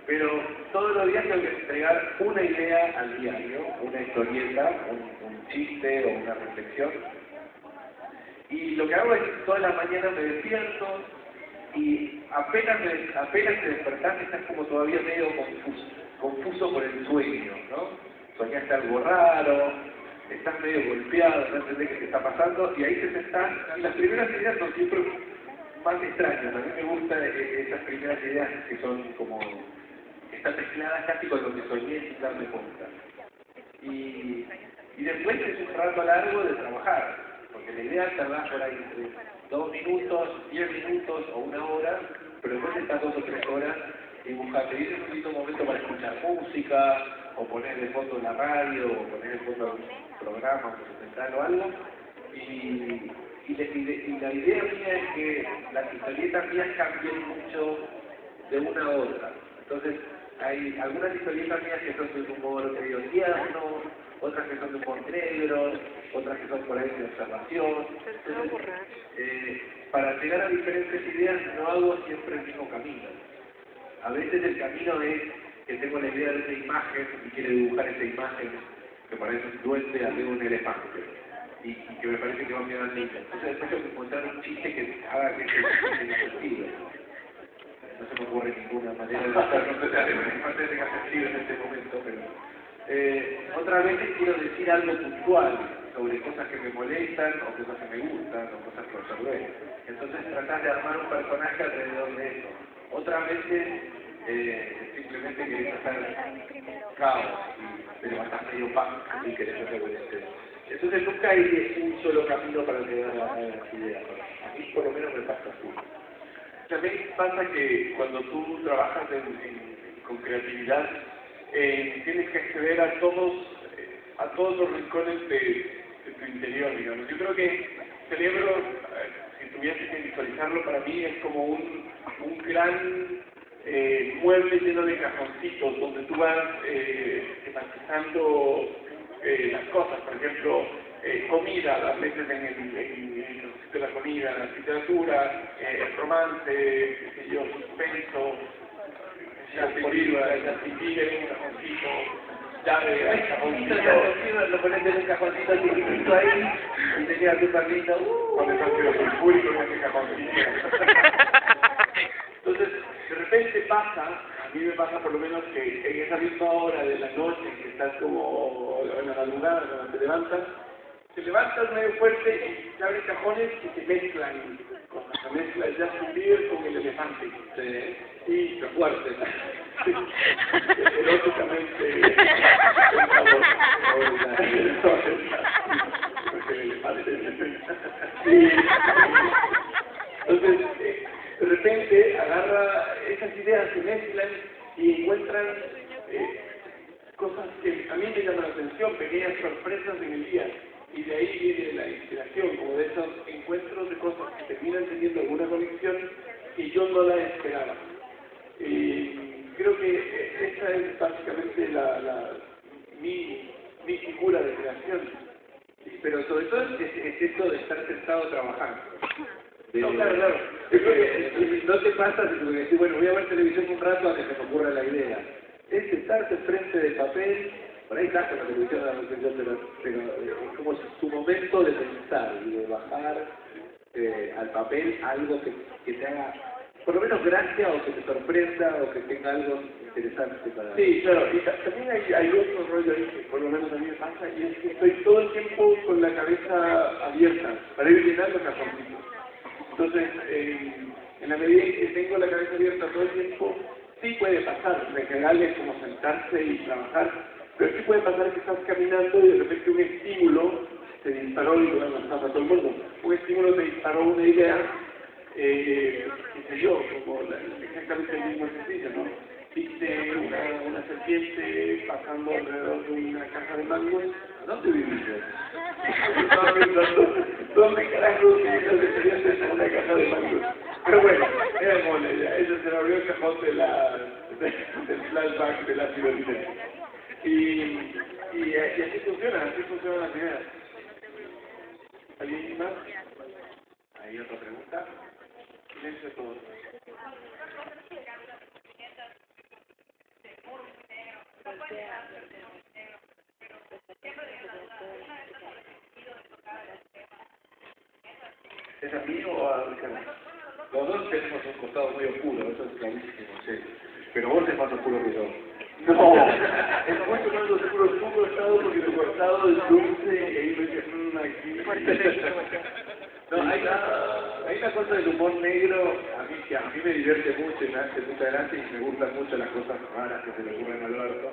[SPEAKER 1] Pero todos los días tengo que entregar una idea al diario, una historieta, un chiste o una reflexión. Y lo que hago es todas las mañanas me despierto y apenas te despertás estás como todavía medio confuso por el sueño, ¿no? Soñaste algo raro, estás medio golpeado, no entendés qué te está pasando, y ahí te sentás, y las primeras ideas son siempre más extrañas. A mí me gustan esas primeras ideas que son como, están mezcladas casi con lo que soñé sin darme cuenta. Y después es un rato largo de trabajar, porque la idea tardás por ahí entre 2 minutos, 10 minutos o 1 hora, pero después estás 2 o 3 horas dibujando. Y es un lindo momento para escuchar música, o poner de fondo la radio, o poner de fondo algún programa, un documental o algo. Y la idea mía es que las historietas mías cambien mucho de una a otra. Entonces, hay algunas historietas mías que son de un humor medio tierno, otras que son de humor negro, otras que son por ahí de observación. Entonces, para llegar a diferentes ideas no hago siempre el mismo camino. A veces el camino es que tengo la idea de una imagen y quiero dibujar esa imagen que parece un duende arriba de un elefante y que me parece que va a mirar al niño. Entonces después tengo que encontrar un chiste que haga que ese tenga sentido. No se me ocurre ninguna manera de hacerlo, no tenga sentido en este momento, pero otras veces quiero decir algo puntual. sobre cosas que me molestan, o cosas que me gustan, o cosas que observé. Entonces tratás de armar un personaje alrededor de eso. Otras veces simplemente querés hacer caos, y te levantás medio punk y querés hacer referencia. Entonces nunca hay un solo camino para llegar a las ideas. A mí por lo menos me pasa así.
[SPEAKER 2] También pasa que cuando tú trabajas con creatividad, tienes que acceder a todos los rincones de tu interior, digamos. Yo creo que el cerebro, si tuviese que visualizarlo, para mí es como un gran mueble lleno de cajoncitos donde tú vas tematizando las cosas. Por ejemplo, comida, las metes en el de la comida, la literatura, el romance, qué sé yo, suspenso, Justin Bieber en un cajoncito, llave, hay cajoncito,
[SPEAKER 1] lo pones en un cajoncito chiquitito ahí y te queda súper lindo.
[SPEAKER 2] Cuando estás sulfúrico en ese cajoncito. Entonces, de repente pasa, a mí me pasa por lo menos que en esa misma hora de la noche, que estás como en la madrugada, cuando te levantas medio fuerte y te abren cajones y se mezclan cosas. Se mezcla el Justin Bieber con el elefante. Y lo fuerte. Sí. Eróticamente. Entonces, de repente agarra esas ideas, se mezclan y encuentran cosas que a mí me llaman la atención, pequeñas sorpresas en el día. Y de ahí viene la inspiración, como de esos encuentros de cosas que terminan teniendo alguna conexión y yo no la esperaba. Creo que esa es básicamente mi figura de creación.
[SPEAKER 1] Sí, pero sobre todo es esto de estar sentado trabajando.
[SPEAKER 2] No, claro.
[SPEAKER 1] Yo creo que no te pasa si tú decís, bueno, voy a ver televisión un rato a que se me ocurra la idea. Es sentarte frente del papel, por ahí estás con la televisión, pero es como tu momento de pensar y de bajar al papel algo que te haga, por lo menos gracia, o que te sorprenda, o que tenga algo interesante para...
[SPEAKER 2] Sí, claro, y también hay otro rollo ahí que por lo menos a mí me pasa, y es que estoy todo el tiempo con la cabeza abierta para ir llenando cajoncitos. Entonces, en la medida en que tengo la cabeza abierta todo el tiempo, sí puede pasar, en general es como sentarse y trabajar, pero sí puede pasar que estás caminando y de repente un estímulo te disparó, y bueno, pasa a todo el mundo, un estímulo te disparó una idea, qué sé yo, como exactamente el mismo ejercicio, ¿no? Viste una serpiente pasando alrededor de una caja de mangos.
[SPEAKER 1] ¿Dónde vivís?
[SPEAKER 2] Estaba pensando, ¿dónde carajo viven las serpientes en una caja de mangos? Pero bueno, era mole ya, ese se me abrió el cajón del flashback de la cibernética. Y así funcionan las ideas. ¿Alguien más?
[SPEAKER 1] ¿Hay otra pregunta?
[SPEAKER 2] Silencio todos.
[SPEAKER 1] ¿Es a mí o a Ricardo? Los dos tenemos un costado muy oscuro, eso es clarísimo, sí. Pero vos es más oscuro que yo.
[SPEAKER 2] No, es mucho más oscuro tu costado porque tu costado es dulce y ahí me dicen aquí.
[SPEAKER 1] No, hay una cosa del humor negro que a mí me divierte mucho y me hace mucha gracia y me gustan mucho las cosas raras que se le ocurren a Alberto.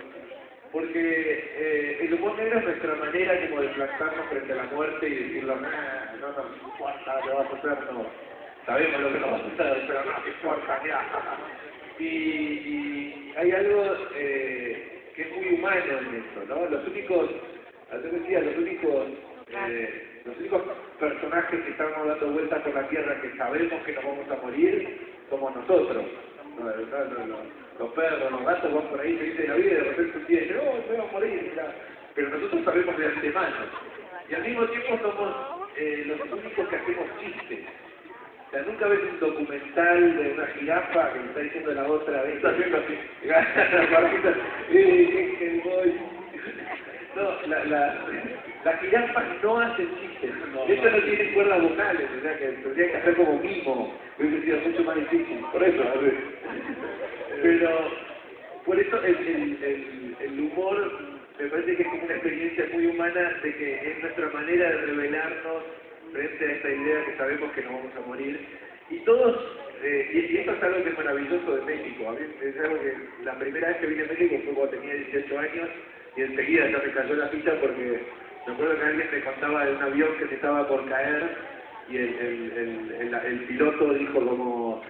[SPEAKER 1] Porque el humor negro es nuestra manera como de plantarnos frente a la muerte y decirlo, no importa lo que vas a hacer, no. Sabemos lo que nos va a hacer, pero no importa, ya. Y hay algo que es muy humano en eso, ¿no? Los únicos personajes que estamos dando vueltas por la tierra que sabemos que nos vamos a morir somos nosotros. Los perros, los gatos van por ahí felices de la vida y de repente un día dicen, oh, me voy a morir, mira. Pero nosotros sabemos de antemano. Y al mismo tiempo somos los únicos que hacemos chistes. O sea, nunca ves un documental de una jirafa que me está diciendo la otra vez.
[SPEAKER 2] Está haciendo así.
[SPEAKER 1] No, las jirafas no hacen chistes. Esto no tiene cuerdas vocales, o sea que tendría que hacer como mimo. Hubiese sido mucho más difícil.
[SPEAKER 2] Por eso, a ver.
[SPEAKER 1] Pero, por eso el humor
[SPEAKER 2] me parece que es como una experiencia muy humana de que es nuestra manera de revelarnos frente a esta idea que sabemos que nos vamos a morir. Y todos, y esto es algo que es maravilloso de México. A mí es algo que la primera vez que vine a México fue cuando tenía 18 años y enseguida ya me cayó la ficha porque me acuerdo que alguien me contaba de un avión que se estaba por caer y el piloto dijo como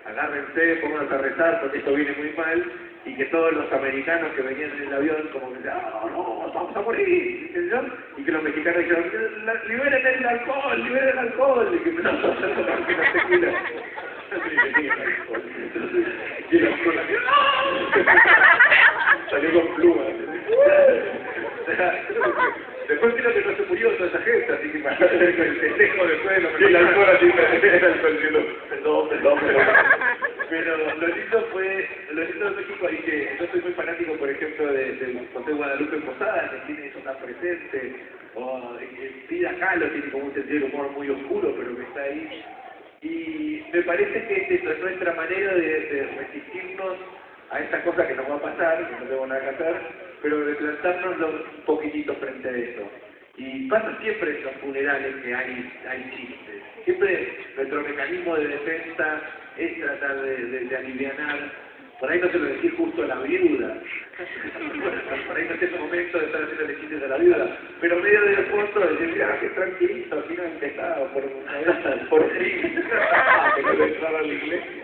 [SPEAKER 2] agárrense, pónganse a rezar porque esto viene muy mal, y que todos los americanos que venían en el avión como que decían, no, vamos a morir, y que los mexicanos dijeron, liberen el alcohol, y que empezamos a hacer tomar una tequila. Y el alcohol salió con plumas. Después creo que no se murió toda esa gente, así que para hacer el festejo después de lo que... Y el alcohol así, perdón. Pero lo lindo de México es que yo soy muy fanático, por ejemplo, de José Guadalupe Posada, que tiene una presente, o Frida Kahlo tiene como un sentido de humor muy oscuro, pero que está ahí. Y me parece que es nuestra manera de resistirnos a esta cosa que nos va a pasar, que no tengo nada que hacer, pero de plantarnos un poquitito frente a eso. Y pasa siempre en los funerales que hay chistes. Siempre nuestro mecanismo de defensa es tratar de alivianar. Por ahí no se lo decir justo a la viuda. Por ahí no es el momento de estar haciendo chistes a la viuda. Pero medio de fondo decir, mira, que tranquilito, al final empezaba por fin. Que no le entraba a la iglesia.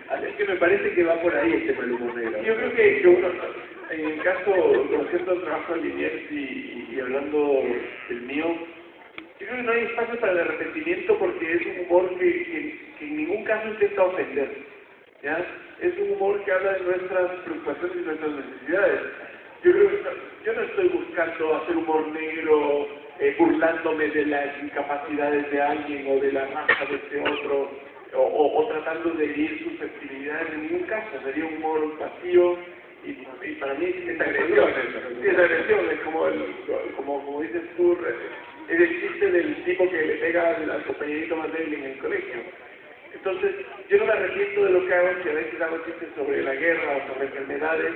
[SPEAKER 2] Así que me parece que va por ahí este mal humor negro.
[SPEAKER 4] Yo creo que uno, en el caso, conociendo el trabajo de Liniers y hablando del mío, yo creo que no hay espacio para el arrepentimiento porque es un humor que en ningún caso intenta ofender. ¿Ya? Es un humor que habla de nuestras preocupaciones y nuestras necesidades. Yo creo que yo no estoy buscando hacer humor negro burlándome de las incapacidades de alguien o de la raza de este otro o tratando de herir susceptibilidades en ningún caso. Sería un humor vacío y para mí es agresión. Sí, es agresión, es como dices tú, es el chiste del tipo que le pega al compañerito más débil en el colegio. Entonces, yo no me arrepiento de lo que hago, que a veces hago chistes sobre la guerra, o sobre enfermedades,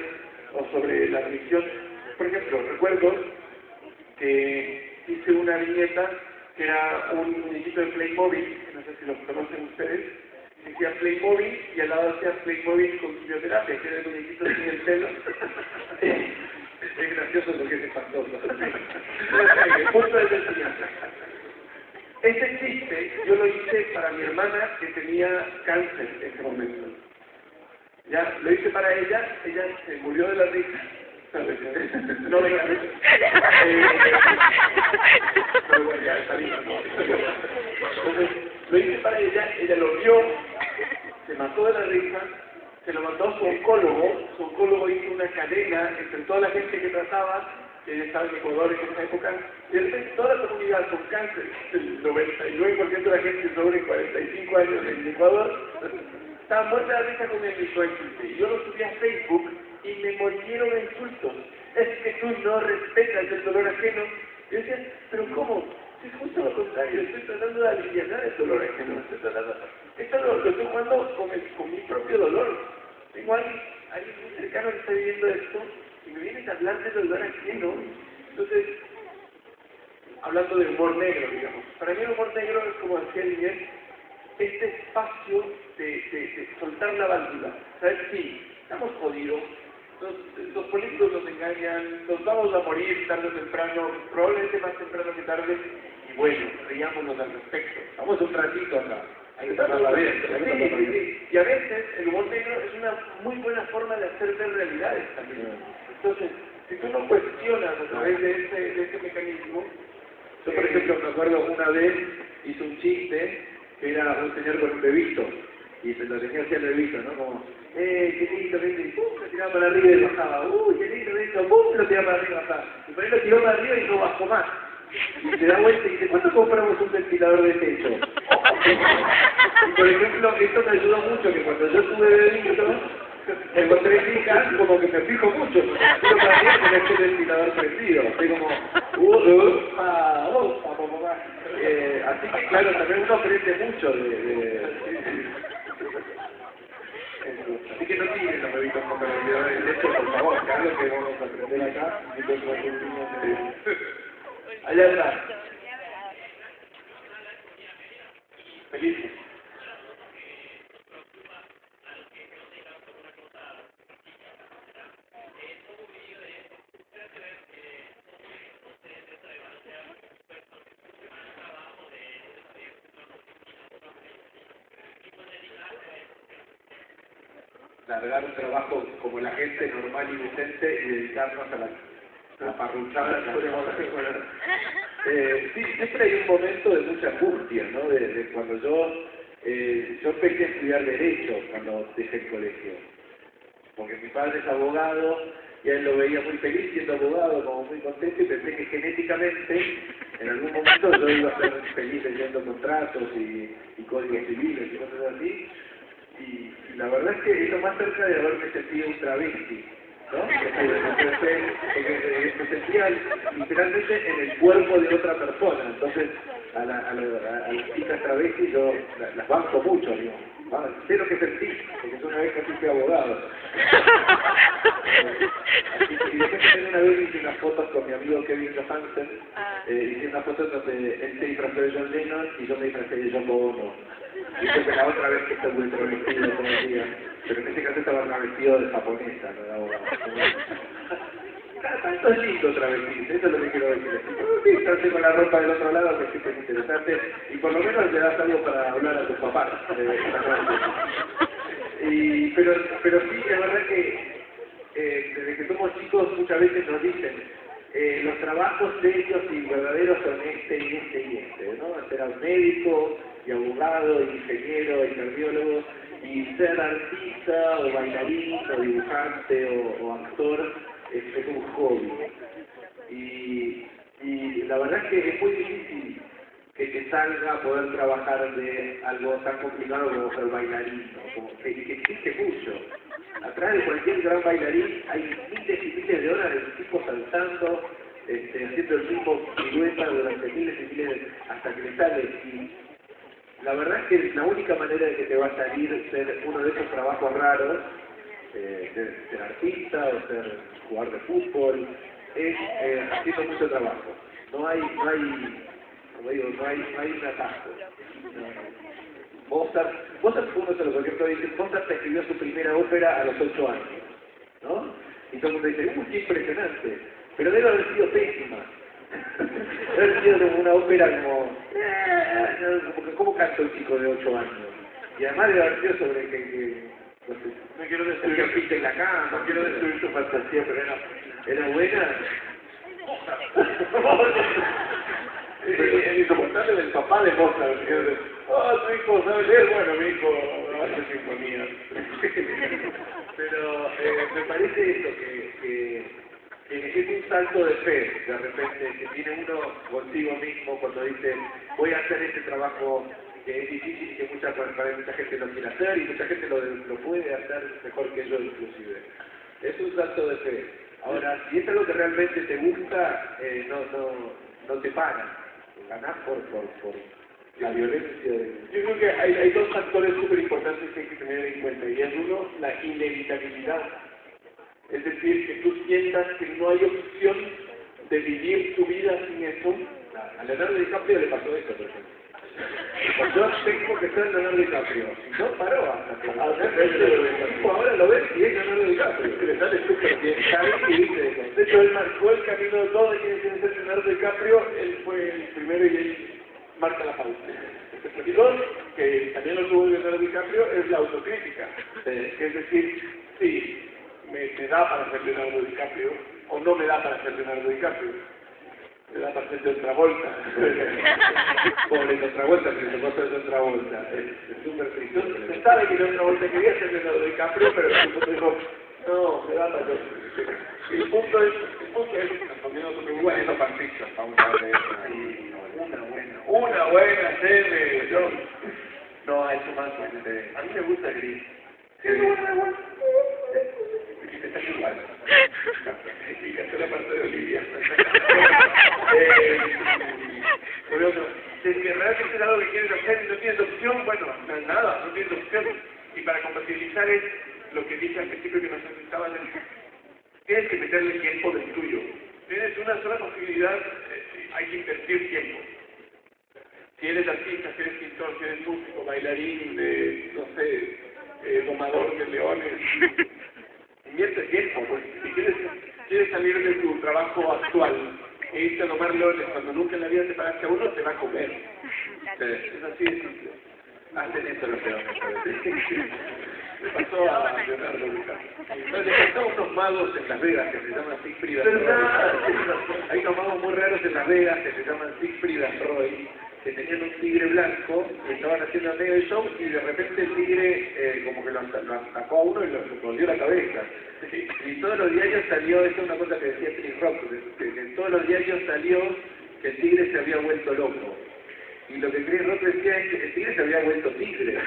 [SPEAKER 4] o sobre la religión. Por ejemplo, recuerdo que hice una viñeta que era un muñequito de Playmobil, no sé si lo conocen ustedes, decía Playmobil y al lado decía Playmobil con quimioterapia, que era el muñequito sin el pelo.
[SPEAKER 1] Es gracioso porque es espantoso.
[SPEAKER 4] El punto es el siguiente. Ese chiste yo lo hice para mi hermana que tenía cáncer en ese momento. Ya, lo hice para ella se murió de la risa. No me gané. Pero bueno, ya está bien. Entonces, lo hice para ella lo vio, se mató de la risa, se lo mandó a su oncólogo hizo una cadena entre toda la gente que trataba, que estaba en Ecuador en esa época, y de repente toda la comunidad con cáncer, el 99% de la gente sobre 45 años en Ecuador, estaba muerta de la risa con el mismo chiste. Y yo lo subí a Facebook y me murieron de insultos. Es que tú no respetas el dolor ajeno. Yo decía, pero ¿cómo? Si es justo lo contrario, estoy tratando de aliviar el dolor ajeno. Esto lo estoy jugando con mi propio dolor. Tengo a alguien muy cercano que está viviendo esto y me vienes a hablar de dolor ajeno. Entonces, hablando de humor negro, digamos. Para mí el humor negro es, como decía Liniers, este espacio de soltar la válvula. ¿Sabes? Sí, estamos jodidos. Los políticos nos engañan, nos vamos a morir tarde o temprano, probablemente más temprano que tarde, y bueno, riámonos al respecto.
[SPEAKER 1] Vamos un ratito acá. Hay que
[SPEAKER 4] Estamos
[SPEAKER 1] pasarla bien.
[SPEAKER 4] sí. Y a veces el humor negro es una muy buena forma de hacer ver realidades también. Entonces, si tú no cuestionas a través de este mecanismo...
[SPEAKER 1] Yo, por ejemplo, me acuerdo una vez hice un chiste que era un señor con un bebito y se lo tenía hacia el bebito, ¿no? Como, qué lindo, y pum, lo tiraba para arriba y bajaba, qué lindo, pum, lo tiraba para arriba y bajaba. Y por ahí lo tiró para arriba y no bajó más. Y se da vuelta y dice, ¿cuánto compramos un ventilador de techo? Y por ejemplo, esto me ayudó mucho, que cuando yo tuve bebito, encontré hijas, como que me fijo mucho. Yo también con este ventilador prendido. Estoy como, así que claro, también uno aprende mucho de... Así que no tiren los bebitos. vamos a olvidar el hecho, por favor, que algo que vamos a aprender acá,
[SPEAKER 2] Allá está. Felices.
[SPEAKER 1] largar un trabajo como la gente normal y decente y dedicarnos a la parruchada. Sí, siempre hay un momento de mucha angustia, ¿no? De cuando yo empecé a estudiar Derecho cuando dejé el colegio. Porque mi padre es abogado y a él lo veía muy feliz siendo abogado, como muy contento, y pensé que genéticamente en algún momento yo iba a ser feliz leyendo contratos y códigos civiles y cosas así. Y la verdad es que es lo más cerca de haberme sentido un travesti, ¿no? Porque me sentía literalmente en el cuerpo de otra persona. Entonces, a las chicas travestis yo las banco mucho, digo. Sé lo que sentí, porque yo una vez casi fui abogado. Así que después una vez hice unas fotos con mi amigo Kevin Johansen, hice unas fotos donde él se disfrazó de John Lennon y yo me disfrazé de John Bono. Y fue la otra vez que estuve travestido todo el día, pero en este caso estaba travestido de japonesa, no de abogado. Cada tanto es lindo travestirse, eso es lo que quiero decir. Vístanse con la ropa del otro lado, que siempre es interesante, y por lo menos le das algo para hablar a tus papás. Pero sí, la verdad que desde que somos chicos muchas veces nos dicen los trabajos serios y verdaderos son este y este y este, ¿no? Ser médico y abogado, y ingeniero y cardiólogo, y ser artista o bailarín o dibujante o actor es un hobby. Y la verdad es que es muy difícil que te salga a poder trabajar de algo tan complicado como ser bailarín, ¿no? Como que existe mucho. Atrás de cualquier gran bailarín hay miles y miles de horas de tipos saltando, haciendo el mismo pirueta durante miles y miles hasta que le sale. Y la verdad es que la única manera de que te va a salir ser uno de esos trabajos raros, ser artista o ser jugador de fútbol, es haciendo mucho trabajo. No hay como digo, no hay un atajo. Mozart uno se lo por ejemplo dice, Mozart escribió su primera ópera a los 8 años, ¿no? Y todo el mundo dice, qué impresionante, pero debe haber sido pésima. Debe haber sido como una ópera como, ¿cómo canta un chico de 8 años? Y además debe haber sido sobre no quiero destruir en la cama, no quiero destruir su fantasía, pero era buena. El insoportable del papá de Mozart, tu hijo sabe leer, bueno, mi hijo hace sinfonías. Pero me parece esto, que es un salto de fe, de repente, que tiene uno consigo mismo cuando dice, voy a hacer este trabajo que es difícil y que mucha gente lo quiere hacer y mucha gente lo puede hacer mejor que yo inclusive. Es un salto de fe. Ahora, si es algo que realmente te gusta, no te paran. Ganás por la violencia.
[SPEAKER 2] Yo creo que hay dos factores súper importantes que hay que tener en cuenta, y es uno, la inevitabilidad. Es decir, que tú sientas que no hay opción de vivir tu vida sin eso.
[SPEAKER 1] A Leonardo DiCaprio le pasó eso, por ejemplo. Yo tengo que ser Leonardo DiCaprio. No paró hasta que ahora lo ves y es Leonardo DiCaprio. Le sale súper bien.
[SPEAKER 2] De hecho, él marcó el camino de todo, y quien quiere ser Leonardo DiCaprio, él fue el primero y él marca la pauta. Y dos, que también lo tuvo Leonardo DiCaprio, es la autocrítica. Es decir, sí, me da para ser Leonardo DiCaprio, o no me da para ser Leonardo DiCaprio. Me da para ser de otra vuelta.
[SPEAKER 1] Pobre de otra vuelta, que se puede hacer de otra vuelta. Es súper triste.
[SPEAKER 2] Se sabe que de otra vuelta quería ser Leonardo DiCaprio, pero el punto dijo, no, me da para yo. El punto es
[SPEAKER 1] muy buenos los partidos, vamos a ver.
[SPEAKER 2] Una buena serie, yo. No, eso más. A mí me gusta Gris.
[SPEAKER 1] Está igual.
[SPEAKER 2] Fíjate la parte de Olivia. Si es que realmente es algo que quieres hacer y no tienes opción, bueno, nada, no tienes opción. Y para compatibilizar es lo que dije al principio que nos estaban tienes que meterle tiempo del tuyo. Tienes una sola posibilidad, hay que invertir tiempo. Si eres artista, si eres pintor, si eres músico, bailarín, no sé, domador de leones, invierte tiempo, pues. Si quieres salir de tu trabajo actual e irte a domar leones cuando nunca en la vida te pagaste a uno, te va a comer. Es así de simple.
[SPEAKER 1] Hacen eso los leones.
[SPEAKER 2] Le pasó a Leonardo DiCaprio.
[SPEAKER 1] Entonces, están unos magos en Las Vegas que se llaman Siegfried and Roy.
[SPEAKER 2] ¿Verdad?
[SPEAKER 1] Hay unos magos muy raros en Las Vegas que se llaman Siegfried and Roy, que tenían un tigre blanco y estaban haciendo medio de show y de repente el tigre como que lo atacó a uno y lo volvió la cabeza. Y todos los diarios salió, esa es una cosa que decía Chris Rock, que en todos los diarios salió que el tigre se había vuelto loco. Y lo que Chris Rock decía es que el tigre se había vuelto tigre.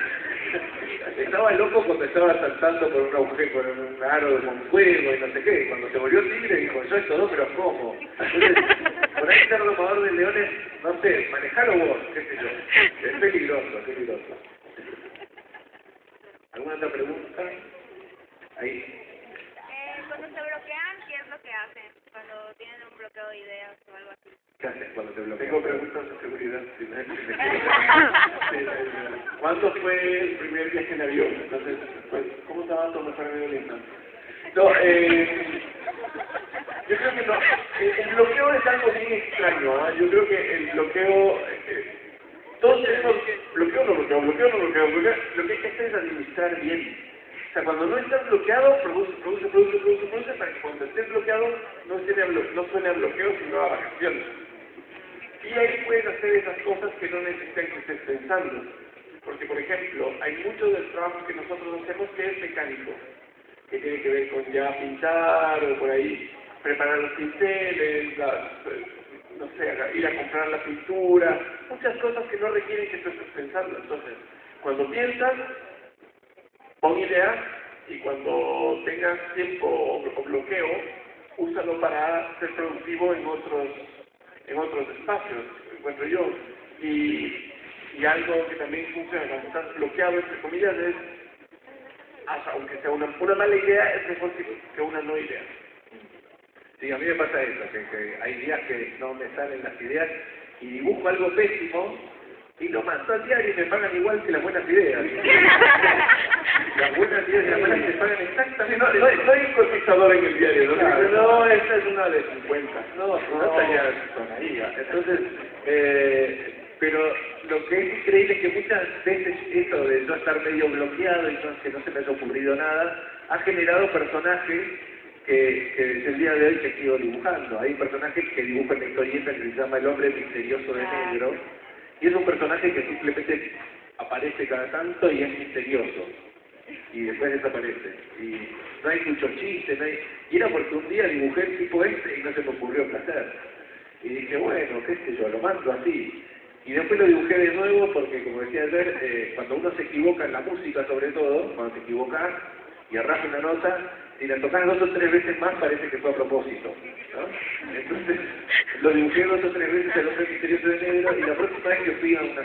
[SPEAKER 1] Estaba loco cuando estaba saltando por un agujero, por un aro de fuego y no sé qué. Cuando se volvió tigre dijo, yo esto no me lo como. Entonces, por ahí ser domador de leones, no sé, manejalo vos, qué sé yo. Es peligroso, peligroso. ¿Alguna otra pregunta? Ahí.
[SPEAKER 3] Cuando se bloquean, ¿qué es lo que hacen? Cuando tienen un bloqueo de ideas o algo así.
[SPEAKER 1] ¿Qué haces cuando te bloqueas?
[SPEAKER 2] Tengo preguntas de seguridad. ¿Cuándo fue el primer viaje en avión? Entonces, pues, ¿cómo estaba tu mejor amigo de la infancia? No, yo creo que no. El bloqueo es algo bien extraño. ¿Ah? Yo creo que el bloqueo... todos tenemos bloqueo. Lo que hay que hacer es administrar bien. O sea, cuando no estás bloqueado, produce para que cuando estés bloqueado no suene a bloqueo, sino a vacaciones. Y ahí puedes hacer esas cosas que no necesitan que estés pensando. Porque, por ejemplo, hay mucho del trabajo que nosotros hacemos que es mecánico, que tiene que ver con ya pintar o por ahí preparar los pinceles, no sé, ir a comprar la pintura, muchas cosas que no requieren que tú estés pensando. Entonces, cuando piensas, pon ideas y cuando tengas tiempo o bloqueo, úsalo para ser productivo en otros espacios, encuentro yo. Y algo que también funciona cuando estás bloqueado, entre comillas, es, aunque sea una mala idea, es mejor que una no idea.
[SPEAKER 1] Sí, a mí me pasa eso, que hay días que no me salen las ideas y dibujo algo pésimo y lo mando al diario y me pagan igual que las buenas ideas. Las buenas ideas y las malas te pagan exactamente.
[SPEAKER 2] No hay un cotizador en el diario, ¿no?
[SPEAKER 1] Claro.
[SPEAKER 2] No, esta es una de 50.
[SPEAKER 1] No estaría con ahí. Entonces, pero lo que es increíble es que muchas veces esto de yo estar medio bloqueado y que no se me haya ocurrido nada, ha generado personajes que desde el día de hoy que sigo dibujando. Hay personajes que dibujan en historieta que se llama El Hombre Misterioso de Negro, y es un personaje que simplemente aparece cada tanto y es misterioso, y después desaparece. Y no hay muchos chistes, y era porque un día dibujé el tipo y no se me ocurrió qué hacer. Y dije, bueno, qué sé yo, lo mando así. Y después lo dibujé de nuevo porque, como decía ayer, cuando uno se equivoca en la música sobre todo, cuando te equivocas y arrasas una nota, si la tocas 2 o 3 veces más parece que fue a propósito, ¿no? Entonces lo dibujé 2 o 3 veces El Hombre Misterioso de Negro, y la próxima vez que fui a una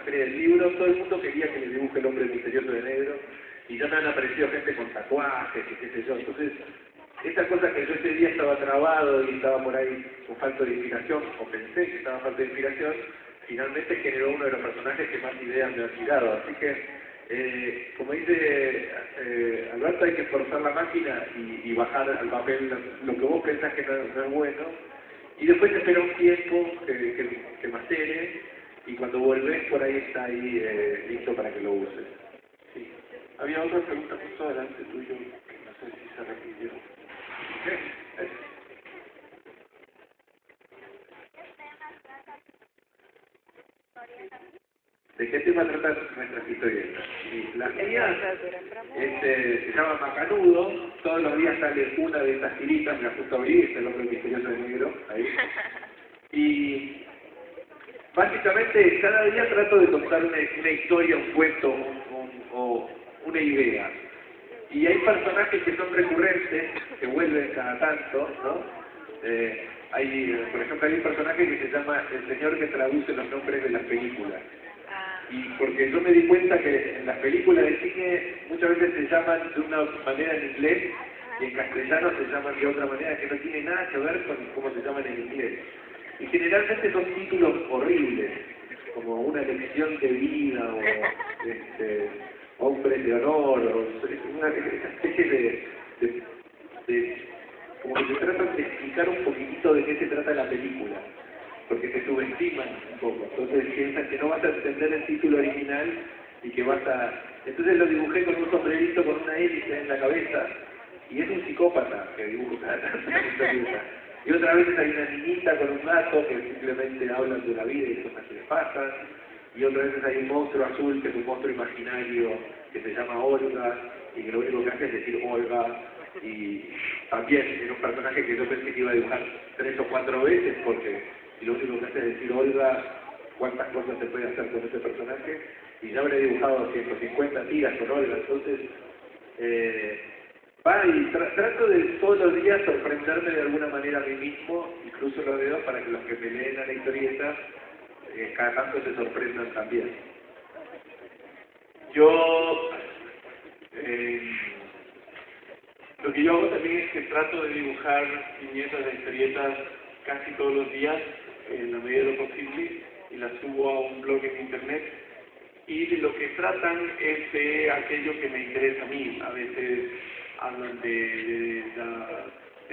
[SPEAKER 1] feria del libro, todo el mundo quería que le dibuje El Hombre Misterioso de Negro, y ya me han aparecido gente con tatuajes y qué sé yo. Entonces, esta cosa que yo ese día estaba trabado y estaba por ahí con falta de inspiración, o pensé que estaba falta de inspiración, finalmente generó uno de los personajes que más ideas me han tirado. Así que, como dice Alberto, hay que forzar la máquina y bajar al papel lo que vos pensás que no es bueno, y después te espera un tiempo que macere, y cuando volvés por ahí está ahí listo para que lo uses.
[SPEAKER 2] Sí. Había otra pregunta justo delante tuyo, que no sé si se repitió.
[SPEAKER 1] ¿De qué tema tratan nuestras historietas? La mía se llama Macanudo, todos los días sale una de estas tiritas, me justo abrí, es El Hombre Misterioso de Negro, ahí. Y básicamente cada día trato de contar una historia, un cuento o una idea. Y hay personajes que son recurrentes, que vuelven cada tanto, ¿no? Por ejemplo, hay un personaje que se llama El Señor que traduce los nombres de las películas.
[SPEAKER 4] Y porque yo me di cuenta que en las películas de cine muchas veces se llaman de una manera en inglés y en castellano se llaman de otra manera que no tiene nada que ver con cómo se llaman en inglés. Y generalmente son títulos horribles, como Una lección de vida o Hombres de honor, o una especie como que se tratan de explicar un poquitito de qué se trata la película, porque te subestiman un poco, entonces piensan que no vas a entender el título original y que vas a... Entonces lo dibujé con un sombrerito con una hélice en la cabeza, y es un psicópata que dibuja. Y otras veces hay una niñita con un gato que simplemente hablan de la vida y cosas que les pasan, y otras veces hay un monstruo azul que es un monstruo imaginario que se llama Olga, y que lo único que hace es decir Olga, y también era un personaje que yo pensé que iba a dibujar 3 o 4 veces, porque si lo único que hace es decir Olga, cuántas cosas se puede hacer con ese personaje, y ya habré dibujado 150 tiras con Olga, entonces y trato de todos los días sorprenderme de alguna manera a mí mismo, incluso lo veo para que los que me leen a la historieta cada tanto se sorprendan también. Yo lo que yo hago también es que trato de dibujar viñetas de historietas casi todos los días, en la medida de lo posible, y las subo a un blog en internet, y de lo que tratan es de aquello que me interesa a mí. A veces hablan del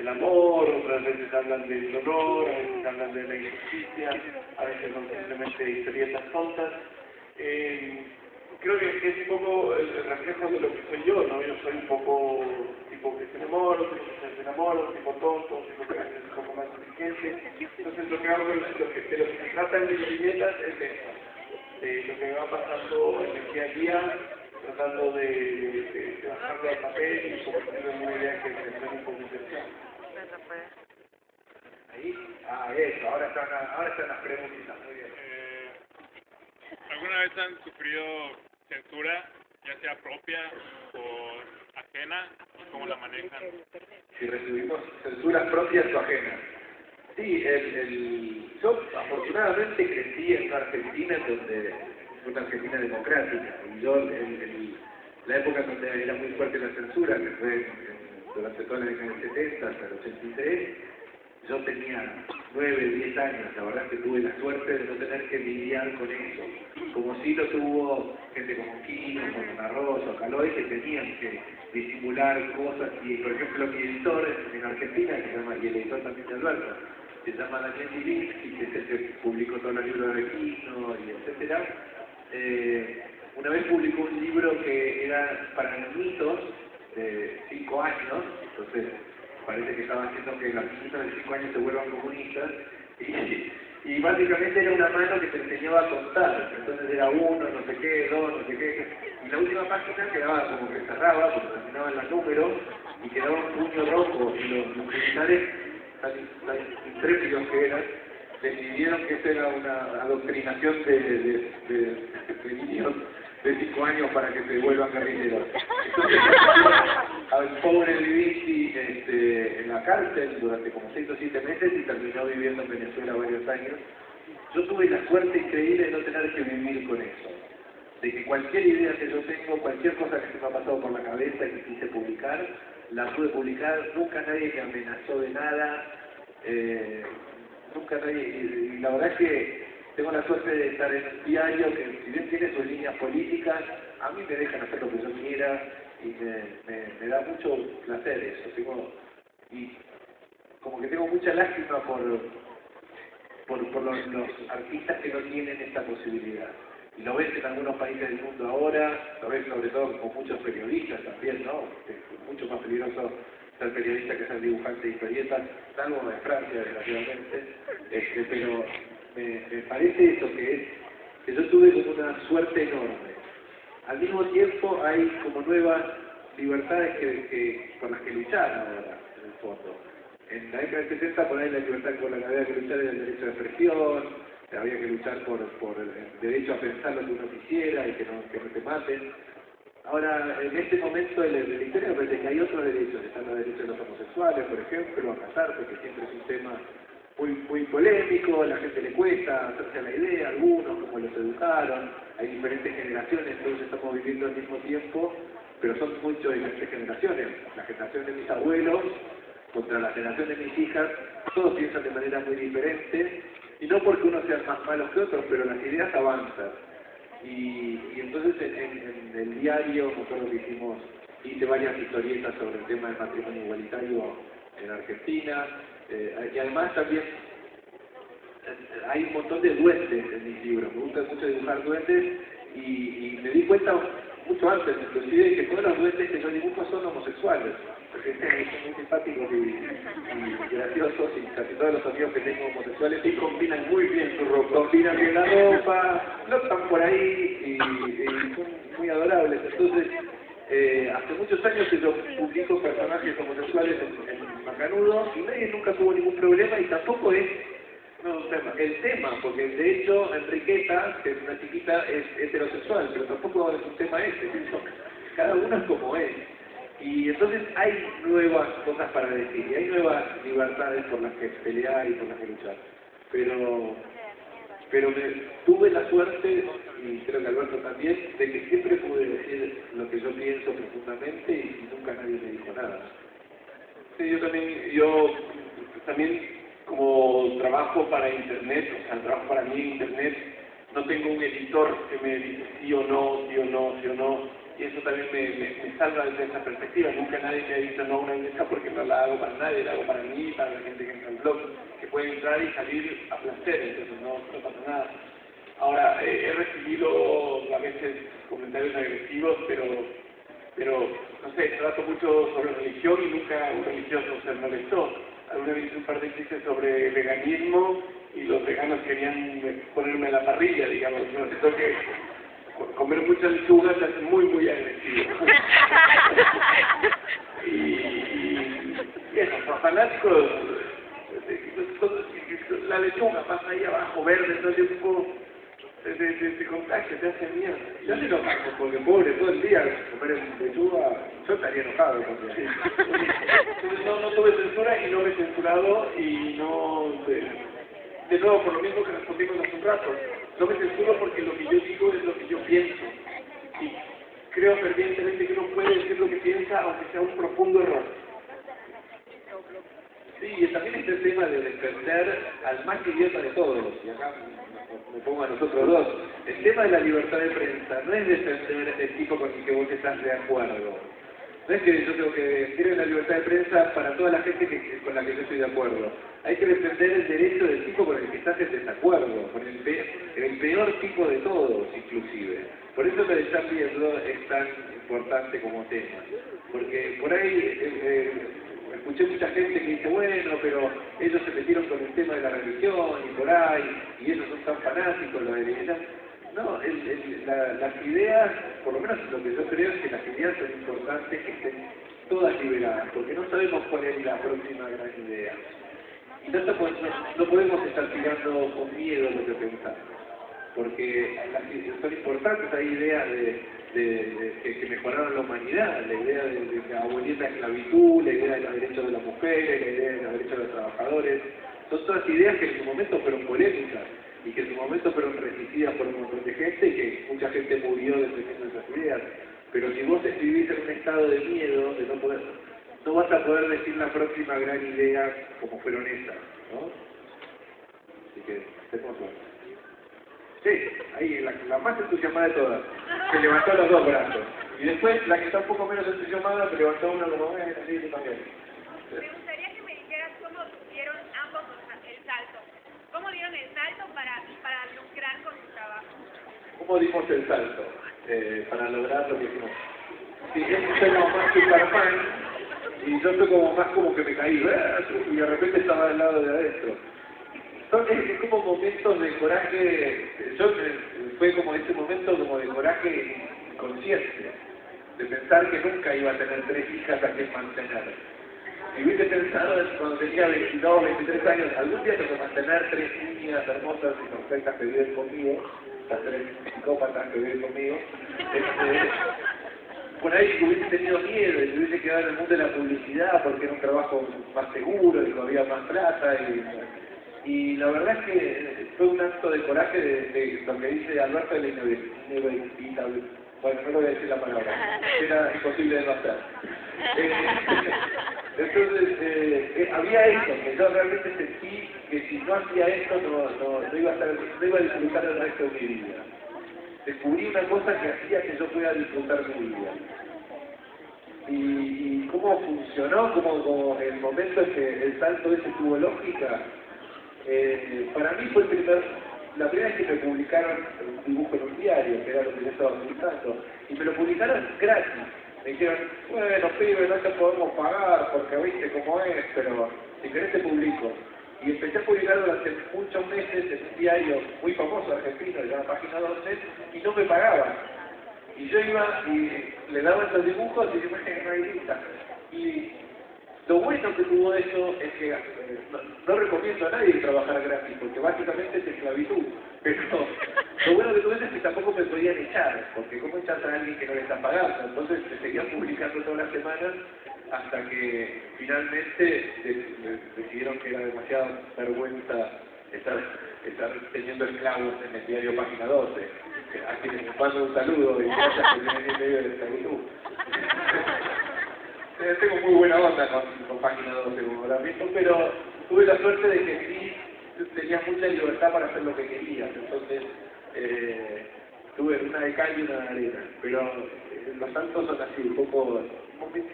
[SPEAKER 4] amor, otras veces hablan del dolor, a veces hablan de la injusticia, a veces son simplemente historietas tontas. Creo que es un poco el reflejo de lo que soy yo, ¿no? Yo soy un poco tipo que se enamora, tipo que se enamora, tipo tonto, tipo que es un poco más exigente. Entonces lo que hago de lo que se trata en mis viñetas es de lo que me va pasando en el día a día, tratando de bajarlo al papel y convertirlo en una idea que se me un poco de intención.
[SPEAKER 1] Ahí, eso, ahora están las preguntas, muy bien.
[SPEAKER 5] ¿Alguna vez han sufrido censura, ya sea propia o ajena, y cómo la manejan?
[SPEAKER 1] Si recibimos censuras propias o ajenas. Sí, yo afortunadamente crecí en una Argentina donde fue una Argentina democrática, y yo la época donde era muy fuerte la censura, que fue durante toda la década del 70 hasta el 83, yo tenía 9, 10 años, la verdad que tuve la suerte de no tener que lidiar con eso, como si lo tuvo gente como Quino, como Narroso, Caloi, que tenían que disimular cosas, y por ejemplo mi editor en Argentina, que se llama, y el editor también de Alberto, se llama Daniel Divinsky, que es el que publicó todos los libros de Quino, y etcétera, una vez publicó un libro que era para niñitos de 5 años, entonces parece que estaba haciendo que los niñitos de 5 años se vuelvan comunistas, y básicamente era una mano que te enseñaba a contar, entonces era 1, no sé qué, 2, no sé qué, y la última página quedaba como que cerraba, porque terminaban los números, y quedaba un puño rojo, y los militares, tan intrépidos que eran, decidieron que esa era una adoctrinación de niños de 5 años para que se vuelvan guerrilleros. Entonces, al pobre Divinsky en la cárcel durante como 6 o 7 meses y terminó viviendo en Venezuela varios años. Yo tuve la suerte increíble de no tener que vivir con eso. De que cualquier idea que yo tengo, cualquier cosa que se me ha pasado por la cabeza y que quise publicar, la pude publicar, nunca nadie me amenazó de nada, nunca nadie, y la verdad es que tengo la suerte de estar en un diario que, si bien tiene sus líneas políticas, a mí me dejan hacer lo que yo quiera y me da mucho placer eso. Y como que tengo mucha lástima por los artistas que no tienen esta posibilidad. Y lo ves en algunos países del mundo ahora, lo ves sobre todo con muchos periodistas también, ¿no? Es mucho más peligroso ser periodista que ser dibujante de historietas, salvo en Francia, desgraciadamente, pero me parece eso, que yo tuve como una suerte enorme. Al mismo tiempo hay como nuevas libertades por las que luchar ahora, en el fondo. En la década del 70 por ahí la libertad con la que había que luchar era el derecho de expresión, había que luchar por el derecho a pensar lo que uno quisiera y que no te maten. Ahora, en este momento de la historia me parece que hay otros derechos, están los derechos de los homosexuales, por ejemplo, a casarse, que siempre es un tema muy polémico, a la gente le cuesta hacerse a la idea, algunos, como los educaron, hay diferentes generaciones, todos estamos viviendo al mismo tiempo, pero son mucho diferentes generaciones. La generación de mis abuelos contra la generación de mis hijas, todos piensan de manera muy diferente, y no porque unos sean más malos que otros, pero las ideas avanzan. Y entonces en el diario, me acuerdo que hice varias historietas sobre el tema del matrimonio igualitario en Argentina, y además también hay un montón de duendes en mis libros, me gusta mucho dibujar duendes, y me di cuenta mucho antes, inclusive, que todos los duendes que yo dibujo son homosexuales, porque son muy simpáticos y graciosos, y casi todos los amigos que tengo homosexuales y combinan muy bien su ropa, combinan bien la ropa, no están por ahí y son muy adorables. Entonces, hace muchos años que yo publico personajes homosexuales en Macanudo y nadie nunca tuvo ningún problema, y tampoco es el tema, porque de hecho Enriqueta, que es una chiquita, es heterosexual, pero tampoco es un tema ese, cada uno es como es. Y entonces hay nuevas cosas para decir, y hay nuevas libertades por las que pelear y por las que luchar. Pero tuve la suerte, y creo que Alberto también, de que siempre pude decir lo que yo pienso profundamente y nunca nadie me dijo nada.
[SPEAKER 2] Sí, yo también como trabajo para Internet, o sea, trabajo para mí en Internet, no tengo un editor que me dice sí o no, sí o no, sí o no, y eso también me salva desde esa perspectiva. Nunca nadie me ha dicho no a una encuesta porque no la hago para nadie, la hago para mí, para la gente que entra al blog, que puede entrar y salir a placer, entonces no pasa nada. Ahora, he recibido a veces comentarios agresivos, pero no sé, trato mucho sobre religión y nunca un religioso se molestó. Alguna vez hice un par de chistes sobre veganismo y los veganos querían ponerme a la parrilla, digamos. No siento que comer muchas lechugas se hace muy agresivo. y eso, los fanáticos, la lechuga pasa ahí abajo, verde, todo el tiempo. Te contagia, te hace mierda.
[SPEAKER 1] Yo estoy enojado porque pobre, todo el día comer lechuga, yo estaría enojado también.
[SPEAKER 2] Sí. Entonces no tuve censura y no me he censurado y no... De nuevo, por lo mismo que respondimos hace un rato, no me censuro porque lo que yo digo es lo que yo pienso. Y creo fervientemente que uno puede decir lo que piensa aunque sea un profundo error.
[SPEAKER 1] Sí, y también este tema de defender al más idiota de todos, y acá me pongo a nosotros dos. El tema de la libertad de prensa no es defender el tipo con el que vos estás de acuerdo. No es que yo tengo que defender la libertad de prensa para toda la gente con la que yo estoy de acuerdo. Hay que defender el derecho del tipo con el que estás en desacuerdo, con el peor tipo de todos, inclusive. Por eso lo de Charlie Hebdo es tan importante como tema. Porque por ahí escuché mucha gente que dice, bueno, pero ellos se metieron con el tema de la religión y por ahí, y ellos son tan fanáticos, los de la iglesia. No, las ideas, por lo menos lo que yo creo es que las ideas son importantes que estén todas liberadas, porque no sabemos cuál es la próxima gran idea. Y no podemos estar tirando con miedo lo que pensamos, porque son importantes, hay ideas que mejoraron la humanidad, la idea de que aboliera la esclavitud, la idea de los derechos de las mujeres, la idea de los derechos de los trabajadores, son todas ideas que en su momento fueron polémicas y que en su momento fueron resistidas por un montón de gente y que mucha gente murió defendiendo esas ideas. Pero si vos vivís en un estado de miedo, de no vas a poder decir la próxima gran idea como fueron esas, ¿no? Así que, tenemos suerte. Sí, ahí la más entusiasmada de todas, se levantó los dos brazos. Y después la que está un poco menos entusiasmada, se levantó una como así también.
[SPEAKER 3] Me gustaría que me dijeras cómo dieron ambos el salto. ¿Cómo dieron el salto para lucrar con su trabajo?
[SPEAKER 1] ¿Cómo dimos el salto para lograr lo que hicimos? Sí, él soy como más Superman y yo soy como más como que me caí y de repente estaba del lado de adentro. Es como momentos de coraje, fue como ese momento como de coraje inconsciente, de pensar que nunca iba a tener 3 hijas a quien mantener. Si hubiese pensado cuando tenía 22, 23 años, algún día tengo que mantener 3 niñas hermosas y perfectas que viven conmigo, las 3 psicópatas que viven conmigo, por ahí hubiese tenido miedo y se hubiese quedado en el mundo de la publicidad porque era un trabajo más seguro y había más plata Y la verdad es que fue un acto de coraje de lo que dice Alberto de la inevitable. Bueno, no le voy a decir la palabra, era imposible de no hacer. Entonces, había esto, que yo realmente sentí que si no hacía esto no iba a disfrutar el resto de mi vida. Descubrí una cosa que hacía que yo pudiera disfrutar mi vida. Y cómo funcionó, como el momento en que el salto ese tuvo lógica, para mí fue la primera vez que me publicaron un dibujo en un diario, que era lo que yo estaba utilizando, y me lo publicaron gratis. Me dijeron, bueno, pibe, no te podemos pagar porque viste cómo es, pero si querés te publico. Y empecé a publicar durante muchos meses en un diario muy famoso argentino, llamado Página 12, y no me pagaban. Y yo iba y le daba estos dibujos y dije, no hay lista. Y lo bueno que tuvo eso es que no recomiendo a nadie trabajar gratis, porque básicamente es esclavitud. Pero lo bueno que tuvo eso es que tampoco me podían echar, porque ¿cómo echas a alguien que no le está pagando? Entonces me seguía publicando todas las semanas hasta que finalmente decidieron que era demasiada vergüenza estar teniendo esclavos en el diario Página 12, a quienes les mando un saludo y gracias por tener en medio de la esclavitud. Tengo muy buena onda con Página 12, como habrán visto, pero tuve la suerte de que sí tenía mucha libertad para hacer lo que quería. Entonces, tuve una de cal y una de arena. Pero los santos son así, un poco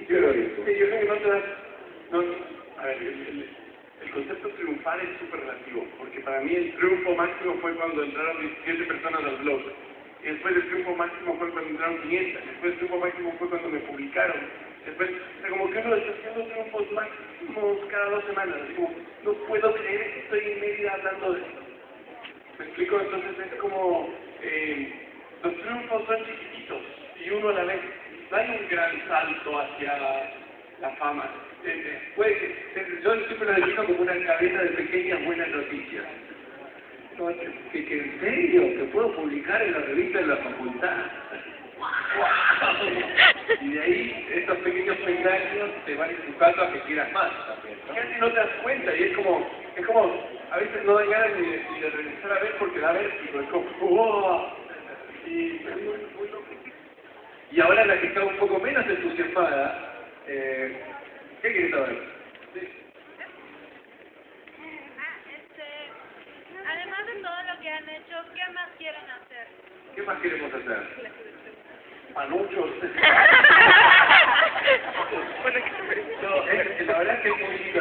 [SPEAKER 1] gloriosos.
[SPEAKER 2] Sí, yo creo que no te das... a ver, el concepto triunfar es súper relativo, porque para mí el triunfo máximo fue cuando entraron 17 personas al blog. Y después el triunfo máximo fue cuando entraron 500. Después el triunfo máximo fue cuando me publicaron. Después, o sea, como que uno está haciendo triunfos máximos cada 2 semanas. Como, no puedo creer que estoy en Mérida hablando de esto. ¿Me explico? Entonces es como... los triunfos son chiquititos y uno a la vez. No hay un gran salto hacia la fama. Yo siempre lo defino como una cadena de pequeñas buenas noticias. Que en serio, que puedo publicar en la revista de la facultad. Y de ahí estos pequeños peldaños te van empujando a que quieras más también, ¿no? Casi no te das cuenta y es como a veces no dan ganas ni de regresar a ver porque da vértigo, es como ¡wow! Y ahora la que está un poco menos entusiasmada, ¿qué quieres saber? Sí.
[SPEAKER 3] Además de todo lo que han hecho, ¿qué más quieren hacer?
[SPEAKER 1] ¿Qué más queremos hacer?
[SPEAKER 2] Panuchos.
[SPEAKER 1] No, la verdad es que es muy lindo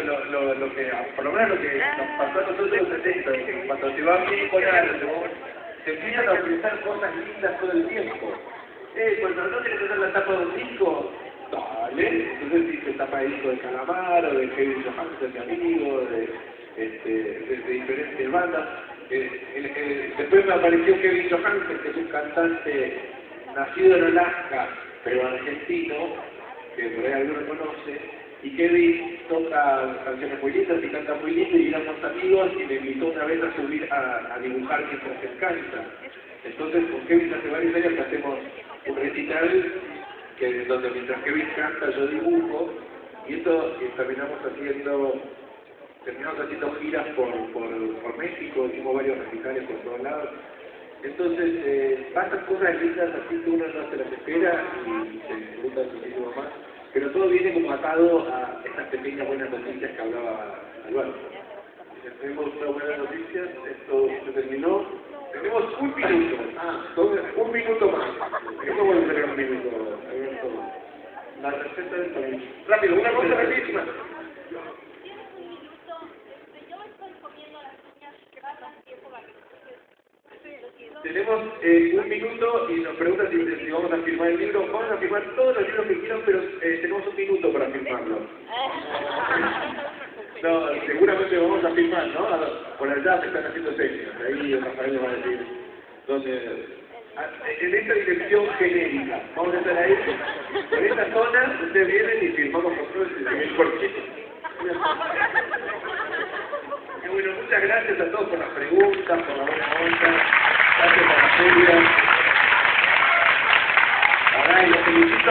[SPEAKER 1] lo que, por lo menos lo que nos pasó a nosotros en los 70, cuando te vas bien con algo, te empiezan a utilizar cosas lindas todo el tiempo. Cuando no quieres hacer la tapa de un disco, dale, entonces dice tapa de disco de Calamaro, de Kevin Johansen, de amigo, de diferentes bandas. Después me apareció Kevin Johansen, que es un cantante nacido en Alaska, pero argentino, que por ahí alguno conoce, y Kevin toca canciones muy lindas y canta muy lindo, y éramos amigos, y me invitó una vez a subir a dibujar mientras él canta. Entonces con Kevin hace varios años que hacemos un recital, donde mientras Kevin canta yo dibujo, y esto terminamos haciendo giras por México, hicimos varios recitales por todos lados. Entonces, pasan cosas lindas así que uno no se las espera y se disfruta muchísimo más, pero todo viene como atado a estas pequeñas buenas noticias que hablaba Alberto.
[SPEAKER 2] Tenemos una buena noticia, esto se terminó.
[SPEAKER 1] Tenemos un minuto. Un minuto más. ¿Cómo voy a tener un minuto, Alberto?
[SPEAKER 2] La receta del país.
[SPEAKER 1] Rápido, una cosa rapidísima. Tenemos un minuto y nos preguntan si vamos a firmar el libro. Vamos a firmar todos los libros que quieran, pero tenemos un minuto para firmarlo. No, seguramente vamos a firmar, ¿no? Por allá se están haciendo señas. Ahí Rafael les va a decir dónde. En esta dirección genérica. Vamos a estar ahí. Por esta zona, ustedes vienen y firmamos con todos el corchito. Y bueno, muchas gracias a todos por las preguntas, por la buena onda. Gracias por la feria. Ahora, y los felicito.